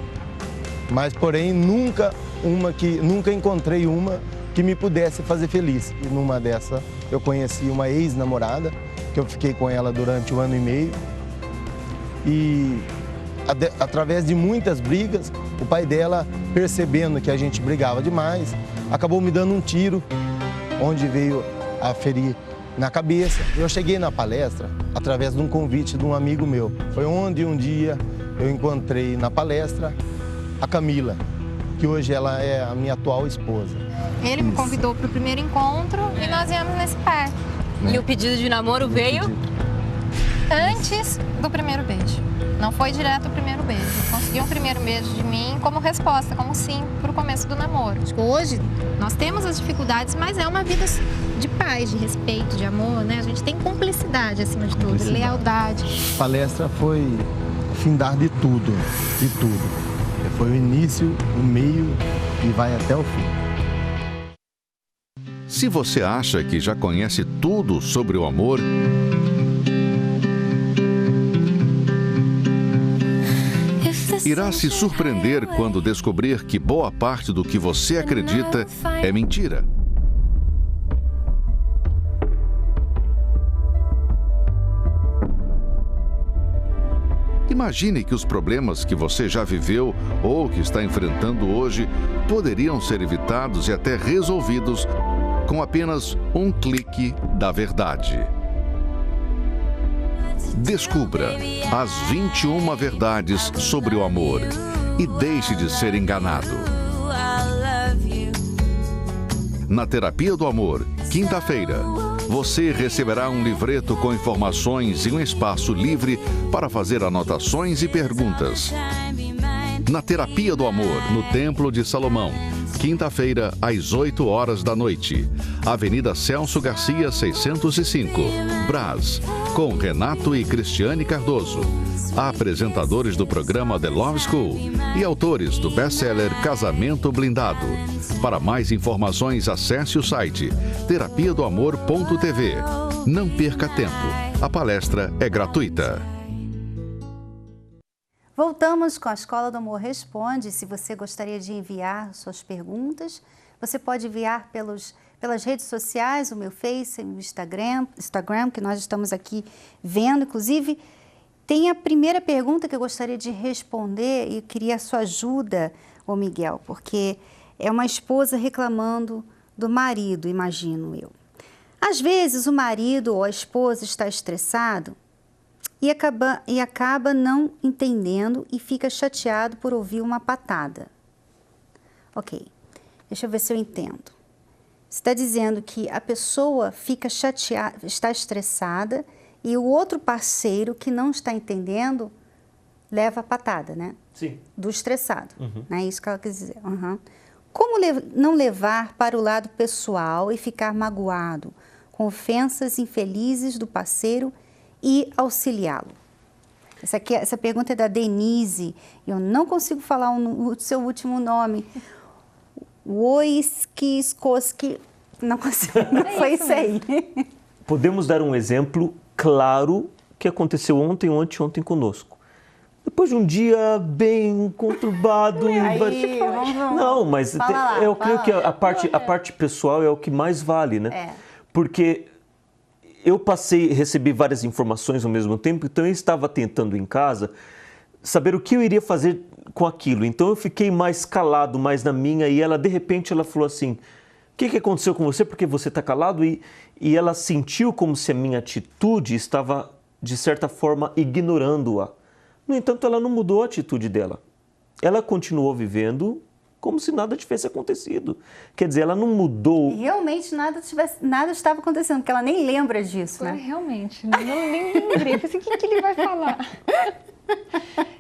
Mas, porém, nunca encontrei uma que me pudesse fazer feliz. E numa dessa, eu conheci uma ex-namorada, que eu fiquei com ela durante 1 ano e meio. E através de muitas brigas, o pai dela, percebendo que a gente brigava demais, acabou me dando um tiro, onde veio a ferir na cabeça. Eu cheguei na palestra através de um convite de um amigo meu. Foi onde um dia eu encontrei na palestra a Camila, que hoje ela é a minha atual esposa. Ele me convidou para o primeiro encontro e nós viemos nesse parque. E o pedido de namoro veio? Antes do primeiro beijo. Não foi direto o primeiro beijo. Ele conseguiu um primeiro beijo de mim como resposta, como sim, para o começo do namoro. Hoje, nós temos as dificuldades, mas é uma vida de paz, de respeito, de amor, né? A gente tem cumplicidade acima de tudo, lealdade. A palestra foi o findar de tudo, de tudo. Foi o início, o meio e vai até o fim. Se você acha que já conhece tudo sobre o amor, irá se surpreender quando descobrir que boa parte do que você acredita é mentira. Imagine que os problemas que você já viveu ou que está enfrentando hoje poderiam ser evitados e até resolvidos com apenas um clique da verdade. Descubra as 21 verdades sobre o amor e deixe de ser enganado. Na Terapia do Amor, quinta-feira, você receberá um livreto com informações e um espaço livre para fazer anotações e perguntas. na Terapia do Amor, no Templo de Salomão. Quinta-feira, às 8 horas da noite. Avenida Celso Garcia, 605, Brás, com Renato e Cristiane Cardoso, apresentadores do programa The Love School e autores do best-seller Casamento Blindado. Para mais informações, acesse o site terapiadoamor.tv. Não perca tempo. A palestra é gratuita. Voltamos com a Escola do Amor Responde. Se você gostaria de enviar suas perguntas, você pode enviar pelas redes sociais, o meu Face, o Instagram, que nós estamos aqui vendo. Inclusive, tem a primeira pergunta que eu gostaria de responder e eu queria a sua ajuda, ô Miguel, porque é uma esposa reclamando do marido, imagino eu. Às vezes, o marido ou a esposa está estressado e acaba não entendendo e fica chateado por ouvir uma patada. Ok, deixa eu ver se eu entendo. Você está dizendo que a pessoa fica chateada, está estressada e o outro parceiro que não está entendendo leva a patada, né? Sim. Do estressado, né? Isso que ela quis dizer. Como não levar para o lado pessoal e ficar magoado com ofensas infelizes do parceiro e auxiliá-lo? Essa pergunta é da Denise. Eu não consigo falar o seu último nome. Wojciechowski. Não consigo. Foi isso aí. Podemos dar um exemplo claro que aconteceu ontem ou anteontem conosco. Depois de um dia bem conturbado... Não, mas eu creio que a parte pessoal é o que mais vale, né? Porque eu recebi várias informações ao mesmo tempo, então eu estava tentando em casa saber o que eu iria fazer com aquilo. Então eu fiquei mais calado, mais na minha, e ela, de repente, ela falou assim: o que aconteceu com você? Porque você está calado? E ela sentiu como se a minha atitude estava, de certa forma, ignorando-a. No entanto, ela não mudou a atitude dela. Ela continuou vivendo como se nada tivesse acontecido. Quer dizer, ela não mudou. Realmente nada estava acontecendo, porque ela nem lembra disso, né? Realmente, nem lembrei. Eu pensei, o que ele vai falar?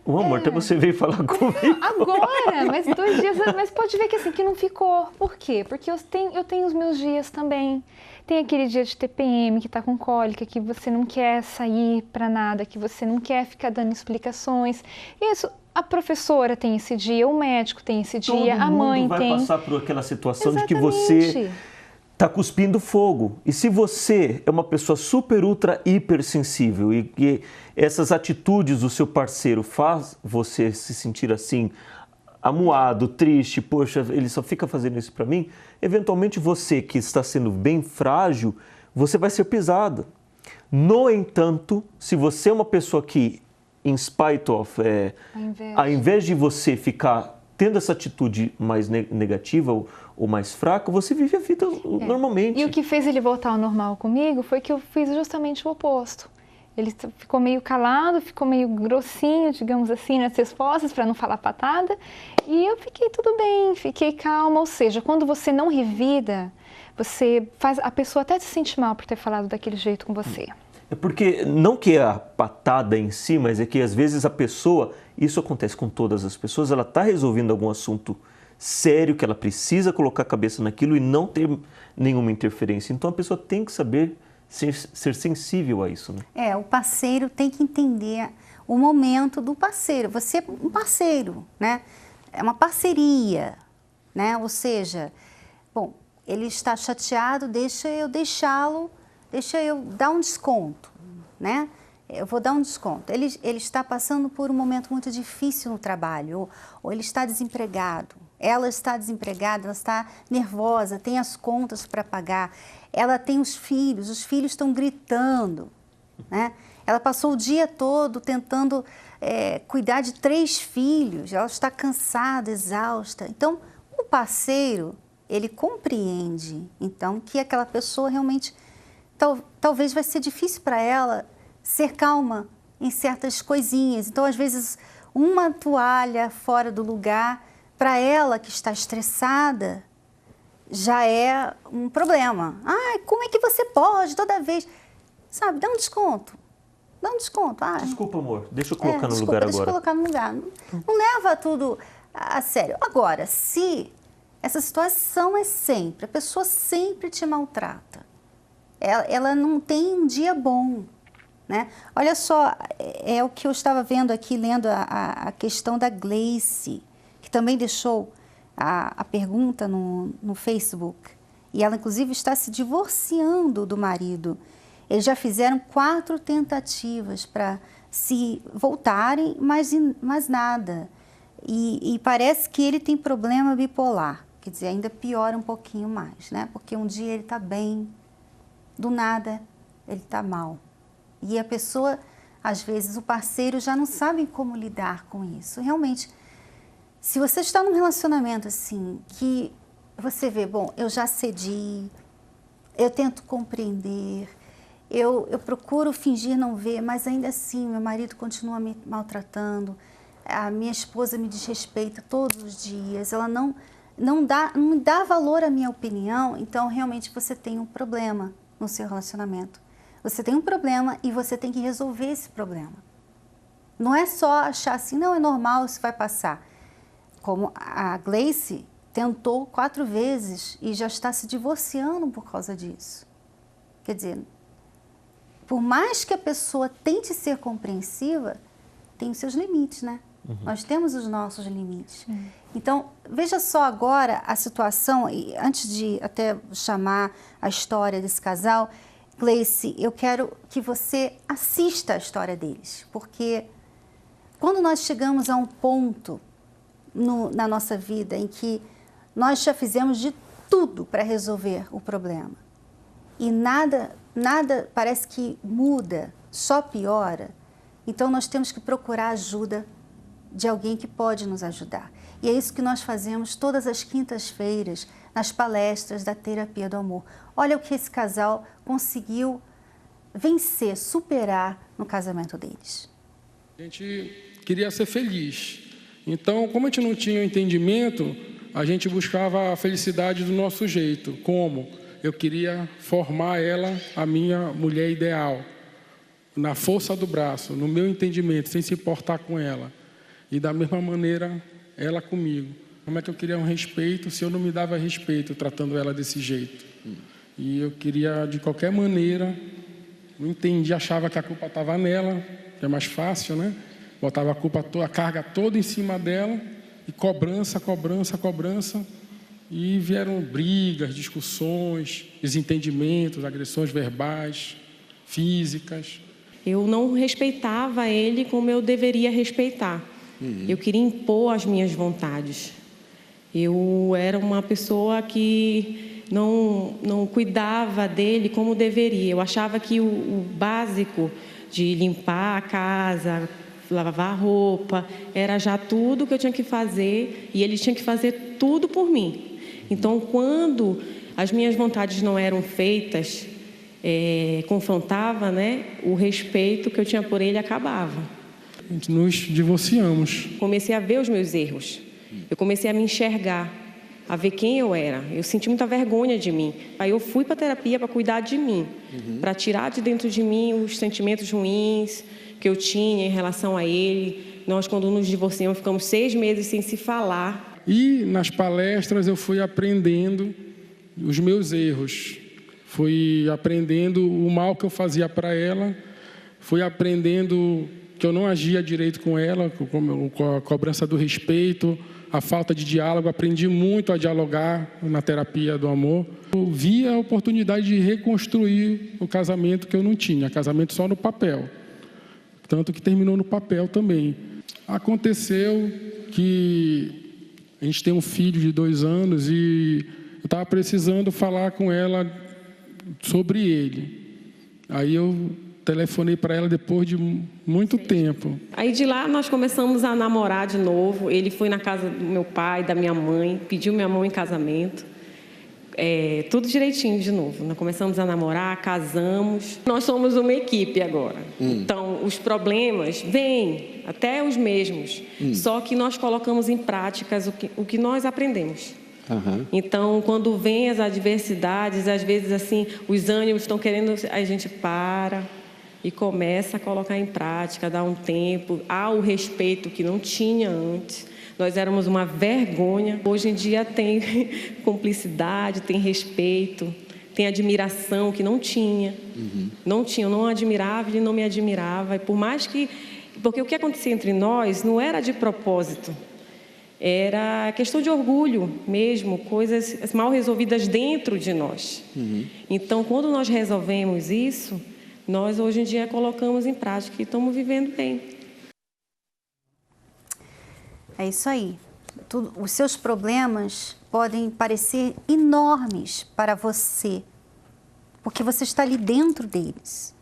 O amor, até você veio falar comigo. Agora, mas 2 dias, mas pode ver que assim, que não ficou. Por quê? Porque eu tenho os meus dias também. Tem aquele dia de TPM que tá com cólica, que você não quer sair para nada, que você não quer ficar dando explicações. Isso, a professora tem esse dia, o médico tem esse dia, a mãe tem. Todo mundo vai passar por aquela situação de que você está cuspindo fogo. E se você é uma pessoa super, ultra, hipersensível e essas atitudes do seu parceiro faz você se sentir assim, amuado, triste, poxa, ele só fica fazendo isso para mim, eventualmente você que está sendo bem frágil, você vai ser pisado. No entanto, se você é uma pessoa que, in spite of, ao invés de você ficar tendo essa atitude mais negativa ou mais fraca, você vive a vida normalmente. E o que fez ele voltar ao normal comigo foi que eu fiz justamente o oposto. Ele ficou meio calado, ficou meio grossinho, digamos assim, nas respostas, para não falar patada. E eu fiquei tudo bem, fiquei calma. Ou seja, quando você não revida, você faz a pessoa até se sente mal por ter falado daquele jeito com você. É porque, não que é a patada em si, mas é que às vezes a pessoa, isso acontece com todas as pessoas, ela está resolvendo algum assunto sério, que ela precisa colocar a cabeça naquilo e não ter nenhuma interferência. Então a pessoa tem que saber ser sensível a isso, né? O parceiro tem que entender o momento do parceiro. Você é um parceiro, né? É uma parceria, né? Ou seja, bom, ele está chateado, deixa eu dar um desconto, né? Eu vou dar um desconto. Ele está passando por um momento muito difícil no trabalho, ou ele está desempregado. Ela está desempregada, ela está nervosa, tem as contas para pagar. Ela tem os filhos estão gritando, né? Ela passou o dia todo tentando cuidar de 3 filhos, ela está cansada, exausta. Então, o parceiro, ele compreende, então, que aquela pessoa realmente, talvez vai ser difícil para ela ser calma em certas coisinhas. Então, às vezes, uma toalha fora do lugar, para ela que está estressada, já é um problema. Ai, como é que você pode toda vez? Sabe, dá um desconto. Dá um desconto. Desculpa, amor, deixa eu colocar no lugar agora. Deixa eu colocar no lugar. Não leva tudo a sério. Agora, se essa situação é sempre, a pessoa sempre te maltrata, ela não tem um dia bom, né? Olha só, é o que eu estava vendo aqui, lendo a questão da Gleice, que também deixou a pergunta no Facebook. E ela, inclusive, está se divorciando do marido. Eles já fizeram 4 tentativas para se voltarem, mas nada. E parece que ele tem problema bipolar. Quer dizer, ainda piora um pouquinho mais, né? Porque um dia ele está bem, do nada ele está mal. E a pessoa, às vezes, o parceiro já não sabe como lidar com isso. Realmente, se você está num relacionamento assim, que você vê, bom, eu já cedi, eu tento compreender, eu procuro fingir não ver, mas ainda assim meu marido continua me maltratando, a minha esposa me desrespeita todos os dias, ela não dá valor à minha opinião, então realmente você tem um problema no seu relacionamento. Você tem um problema e você tem que resolver esse problema. Não é só achar assim, não, é normal, isso vai passar. Como a Gleice tentou 4 vezes e já está se divorciando por causa disso. Quer dizer, por mais que a pessoa tente ser compreensiva, tem os seus limites, né? Nós temos os nossos limites. Então, veja só agora a situação, e antes de até chamar a história desse casal, Gleice, eu quero que você assista a história deles, porque quando nós chegamos a um ponto na nossa vida em que nós já fizemos de tudo para resolver o problema e nada parece que muda, só piora, então nós temos que procurar ajuda de alguém que pode nos ajudar. E é isso que nós fazemos todas as quintas-feiras nas palestras da Terapia do Amor. Olha o que esse casal conseguiu vencer, superar no casamento deles. A gente queria ser feliz. Então, como a gente não tinha entendimento, a gente buscava a felicidade do nosso jeito. Como? Eu queria formar ela, a minha mulher ideal, na força do braço, no meu entendimento, sem se importar com ela. E da mesma maneira, ela comigo. Como é que eu queria um respeito se eu não me dava respeito tratando ela desse jeito? E eu queria, de qualquer maneira, não entendi, achava que a culpa estava nela, que é mais fácil, né? Botava a carga toda em cima dela, e cobrança. E vieram brigas, discussões, desentendimentos, agressões verbais, físicas. Eu não respeitava ele como eu deveria respeitar. Eu queria impor as minhas vontades. Eu era uma pessoa que não cuidava dele como deveria. Eu achava que o básico de limpar a casa, lavar a roupa, era já tudo que eu tinha que fazer e ele tinha que fazer tudo por mim. Então, quando as minhas vontades não eram feitas, confrontava, né, o respeito que eu tinha por ele acabava. Nos divorciamos. Comecei a ver os meus erros. Eu comecei a me enxergar, a ver quem eu era. Eu senti muita vergonha de mim. Aí eu fui para a terapia para cuidar de mim, para tirar de dentro de mim os sentimentos ruins que eu tinha em relação a ele. Nós, quando nos divorciamos, ficamos 6 meses sem se falar. E nas palestras eu fui aprendendo os meus erros. Fui aprendendo o mal que eu fazia para ela. Fui aprendendo que eu não agia direito com ela, com a cobrança do respeito, a falta de diálogo. Aprendi muito a dialogar na terapia do amor. Eu vi a oportunidade de reconstruir o casamento que eu não tinha, casamento só no papel. Tanto que terminou no papel também. Aconteceu que a gente tem um filho de 2 anos e eu estava precisando falar com ela sobre ele. Aí eu telefonei para ela depois de muito tempo. Aí de lá nós começamos a namorar de novo. Ele foi na casa do meu pai, da minha mãe, pediu minha mão em casamento. Tudo direitinho de novo. Nós começamos a namorar, casamos. Nós somos uma equipe agora. Então, os problemas vêm, até os mesmos. Só que nós colocamos em práticas o que nós aprendemos. Então, quando vem as adversidades, às vezes assim, os ânimos estão querendo, a gente para, e começa a colocar em prática, dá um tempo, há o respeito que não tinha antes. Nós éramos uma vergonha. Hoje em dia tem cumplicidade, tem respeito, tem admiração que não tinha. Não tinha, eu não admirava, ele não me admirava. E por mais que... Porque o que acontecia entre nós não era de propósito. Era questão de orgulho mesmo, coisas mal resolvidas dentro de nós. Então, quando nós resolvemos isso, nós hoje em dia colocamos em prática e estamos vivendo bem. É isso aí. Os seus problemas podem parecer enormes para você, porque você está ali dentro deles.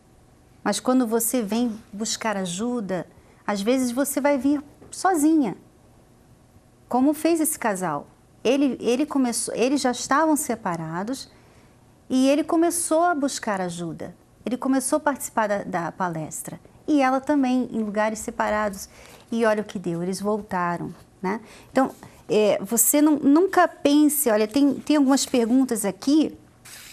Mas quando você vem buscar ajuda, às vezes você vai vir sozinha. Como fez esse casal? Eles já estavam separados e ele começou a buscar ajuda. Ele começou a participar da palestra. E ela também, em lugares separados. E olha o que deu, eles voltaram, né? Então, você nunca pense... Olha, tem algumas perguntas aqui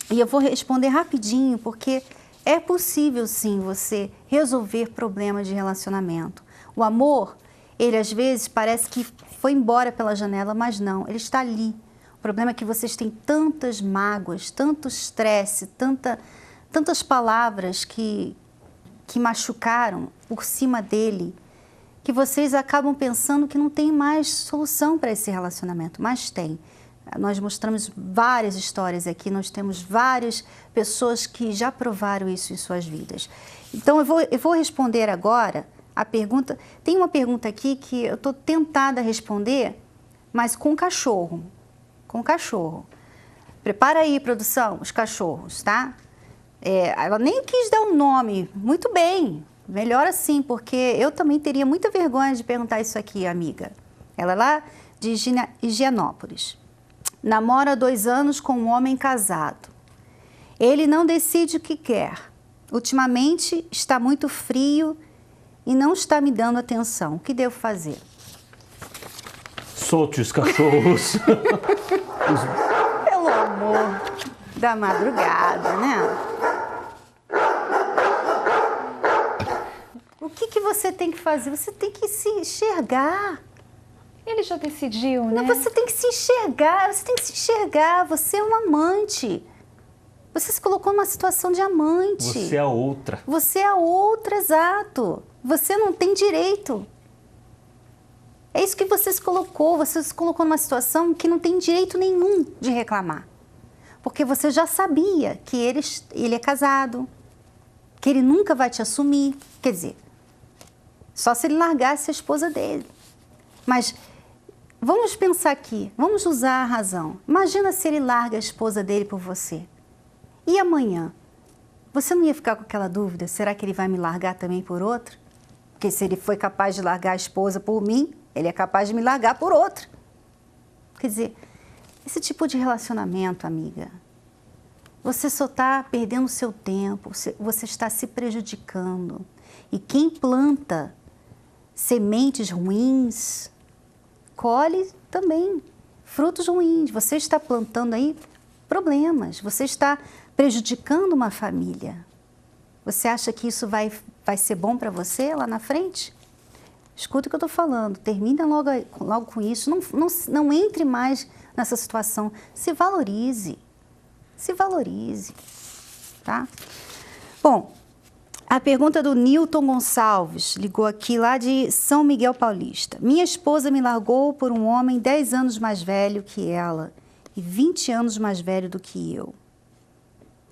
e eu vou responder rapidinho, porque é possível, sim, você resolver problemas de relacionamento. O amor, ele às vezes parece que foi embora pela janela, mas não, ele está ali. O problema é que vocês têm tantas mágoas, tanto estresse, tantas palavras que machucaram por cima dele, que vocês acabam pensando que não tem mais solução para esse relacionamento, mas tem. Nós mostramos várias histórias aqui, nós temos várias pessoas que já provaram isso em suas vidas. Então, eu vou responder agora a pergunta. Tem uma pergunta aqui que eu estou tentada a responder, mas com cachorro. Com cachorro. Prepara aí, produção, os cachorros, tá? Ela nem quis dar um nome. Muito bem, melhor assim, porque eu também teria muita vergonha de perguntar isso aqui, amiga. Ela é lá de Higienópolis. Namora há 2 anos com um homem casado. Ele não decide o que quer. Ultimamente está muito frio e não está me dando atenção. O que devo fazer? Solte os cachorros. Pelo amor da madrugada, né? O que você tem que fazer? Você tem que se enxergar. Ele já decidiu, né? Não, você tem que se enxergar, você é um amante. Você se colocou numa situação de amante. Você é a outra. Você é a outra, exato. Você não tem direito. É isso que você se colocou numa situação que não tem direito nenhum de reclamar. Porque você já sabia que ele é casado, que ele nunca vai te assumir. Quer dizer, só se ele largasse a esposa dele. Mas vamos pensar aqui, vamos usar a razão. Imagina se ele larga a esposa dele por você. E amanhã? Você não ia ficar com aquela dúvida, será que ele vai me largar também por outra? Porque se ele foi capaz de largar a esposa por mim, ele é capaz de me largar por outra. Quer dizer, esse tipo de relacionamento, amiga, você só está perdendo o seu tempo, você está se prejudicando. E quem planta sementes ruins, colhe também frutos ruins. Você está plantando aí problemas, você está prejudicando uma família. Você acha que isso vai ser bom para você lá na frente? Escuta o que eu estou falando, termina logo com isso, não entre mais nessa situação. Se valorize, tá? Bom, a pergunta do Nilton Gonçalves, ligou aqui lá de São Miguel Paulista. Minha esposa me largou por um homem 10 anos mais velho que ela e 20 anos mais velho do que eu.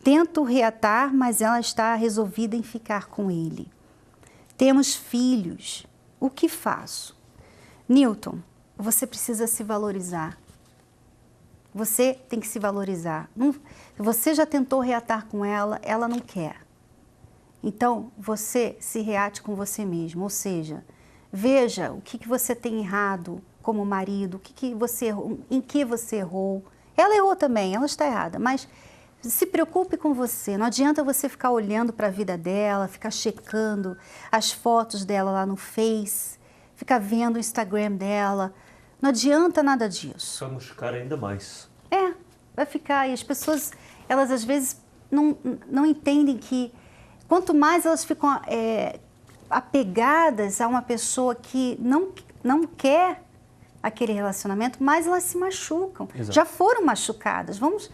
Tento reatar, mas ela está resolvida em ficar com ele. Temos filhos. O que faço? Nilton, você precisa se valorizar. Você tem que se valorizar. Você já tentou reatar com ela, ela não quer. Então, você se reate com você mesmo, ou seja, veja o que você tem errado como marido, em que você errou. Ela errou também, ela está errada, mas se preocupe com você. Não adianta você ficar olhando para a vida dela, ficar checando as fotos dela lá no Face, ficar vendo o Instagram dela. Não adianta nada disso. Vai machucar ainda mais. Vai ficar. E as pessoas, elas às vezes não entendem que quanto mais elas ficam apegadas a uma pessoa que não quer aquele relacionamento, mais elas se machucam. Exato. Já foram machucadas. Vamos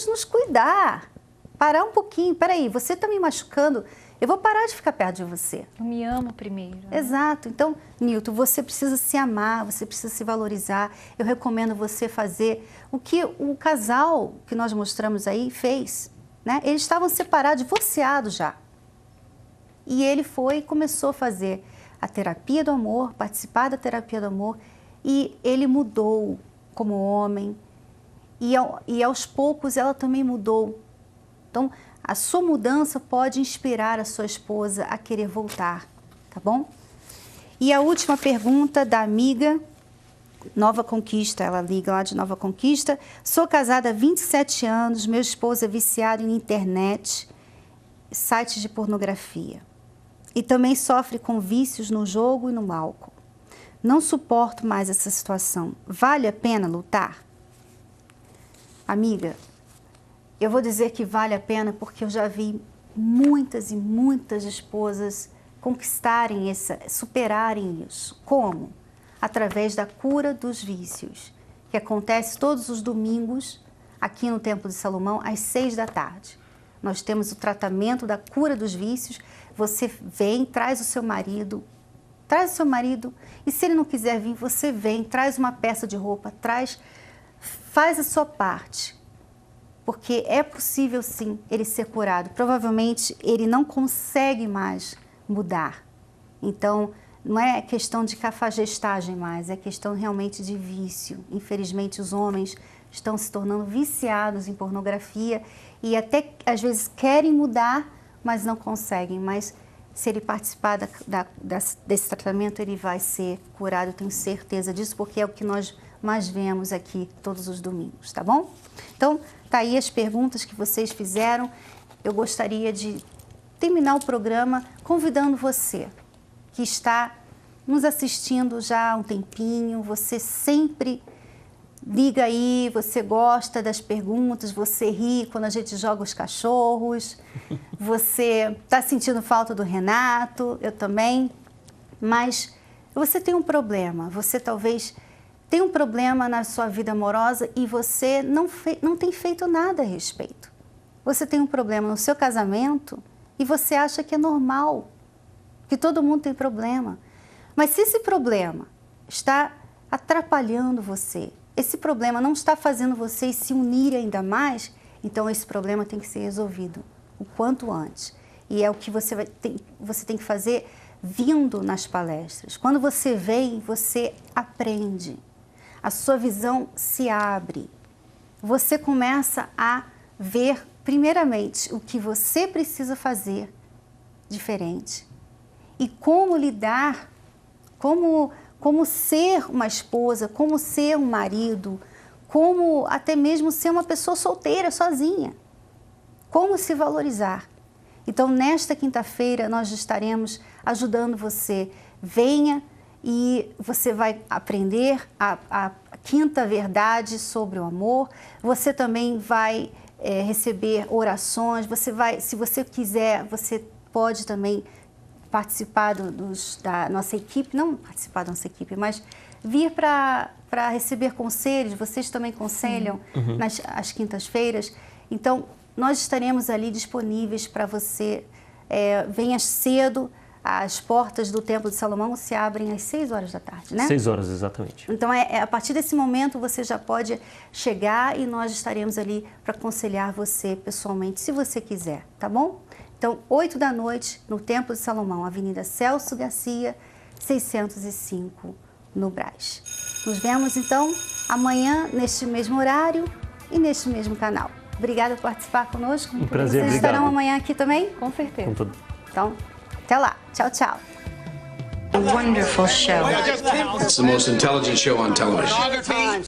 nos cuidar. Parar um pouquinho. Peraí, você está me machucando, eu vou parar de ficar perto de você. Eu me amo primeiro. Né? Exato. Então, Nilton, você precisa se amar, você precisa se valorizar. Eu recomendo você fazer o que o casal que nós mostramos aí fez. Né? Eles estavam separados, divorciados já. E ele começou a fazer a terapia do amor, participar da terapia do amor, e ele mudou como homem. E aos poucos ela também mudou. Então, a sua mudança pode inspirar a sua esposa a querer voltar, tá bom? E a última pergunta da amiga, Nova Conquista, ela liga lá de Nova Conquista. Sou casada há 27 anos, meu esposo é viciado em internet, sites de pornografia. E também sofre com vícios no jogo e no álcool. Não suporto mais essa situação. Vale a pena lutar? Amiga, eu vou dizer que vale a pena porque eu já vi muitas e muitas esposas conquistarem superarem isso. Como? Através da cura dos vícios, que acontece todos os domingos aqui no Templo de Salomão, às 6 da tarde. Nós temos o tratamento da cura dos vícios. Você vem, traz o seu marido, e se ele não quiser vir, você vem, traz uma peça de roupa, faz a sua parte. Porque é possível, sim, ele ser curado. Provavelmente, ele não consegue mais mudar. Então, não é questão de cafagestagem mais, é questão realmente de vício. Infelizmente, os homens estão se tornando viciados em pornografia e até, às vezes, querem mudar, mas não conseguem. Mas, se ele participar desse tratamento, ele vai ser curado, eu tenho certeza disso, porque é o que nós mais vemos aqui todos os domingos, tá bom? Então, tá aí as perguntas que vocês fizeram. Eu gostaria de terminar o programa convidando você, que está nos assistindo já há um tempinho, você sempre liga aí, você gosta das perguntas, você ri quando a gente joga os cachorros, você está sentindo falta do Renato, eu também, mas você tem um problema, você talvez tem um problema na sua vida amorosa e você não tem feito nada a respeito. Você tem um problema no seu casamento e você acha que é normal, que todo mundo tem problema. Mas se esse problema está atrapalhando você, esse problema não está fazendo vocês se unirem ainda mais, então esse problema tem que ser resolvido o quanto antes. E é o que você tem que fazer vindo nas palestras. Quando você vem, você aprende. A sua visão se abre. Você começa a ver, primeiramente, o que você precisa fazer diferente. E como lidar, como ser uma esposa, como ser um marido, como até mesmo ser uma pessoa solteira, sozinha. Como se valorizar. Então, nesta quinta-feira, nós estaremos ajudando você. Venha e você vai aprender a quinta verdade sobre o amor. Você também vai receber orações. Se você quiser, você pode também participar da nossa equipe, não participar da nossa equipe, mas vir para receber conselhos. Vocês também aconselham às quintas-feiras. Então, nós estaremos ali disponíveis para você. Venha cedo. As portas do Templo de Salomão se abrem às 6 horas da tarde, né? 6 horas, exatamente. Então, a partir desse momento, você já pode chegar e nós estaremos ali para aconselhar você pessoalmente, se você quiser, tá bom? Então, 8 da noite, no Templo de Salomão, Avenida Celso Garcia, 605, no Brás. Nos vemos, então, amanhã, neste mesmo horário e neste mesmo canal. Obrigada por participar conosco. Um prazer, Vocês obrigado. estarão amanhã aqui também? Com certeza. Com todo... Então, até lá. Tchau, tchau. A wonderful show. It's the most intelligent show on television.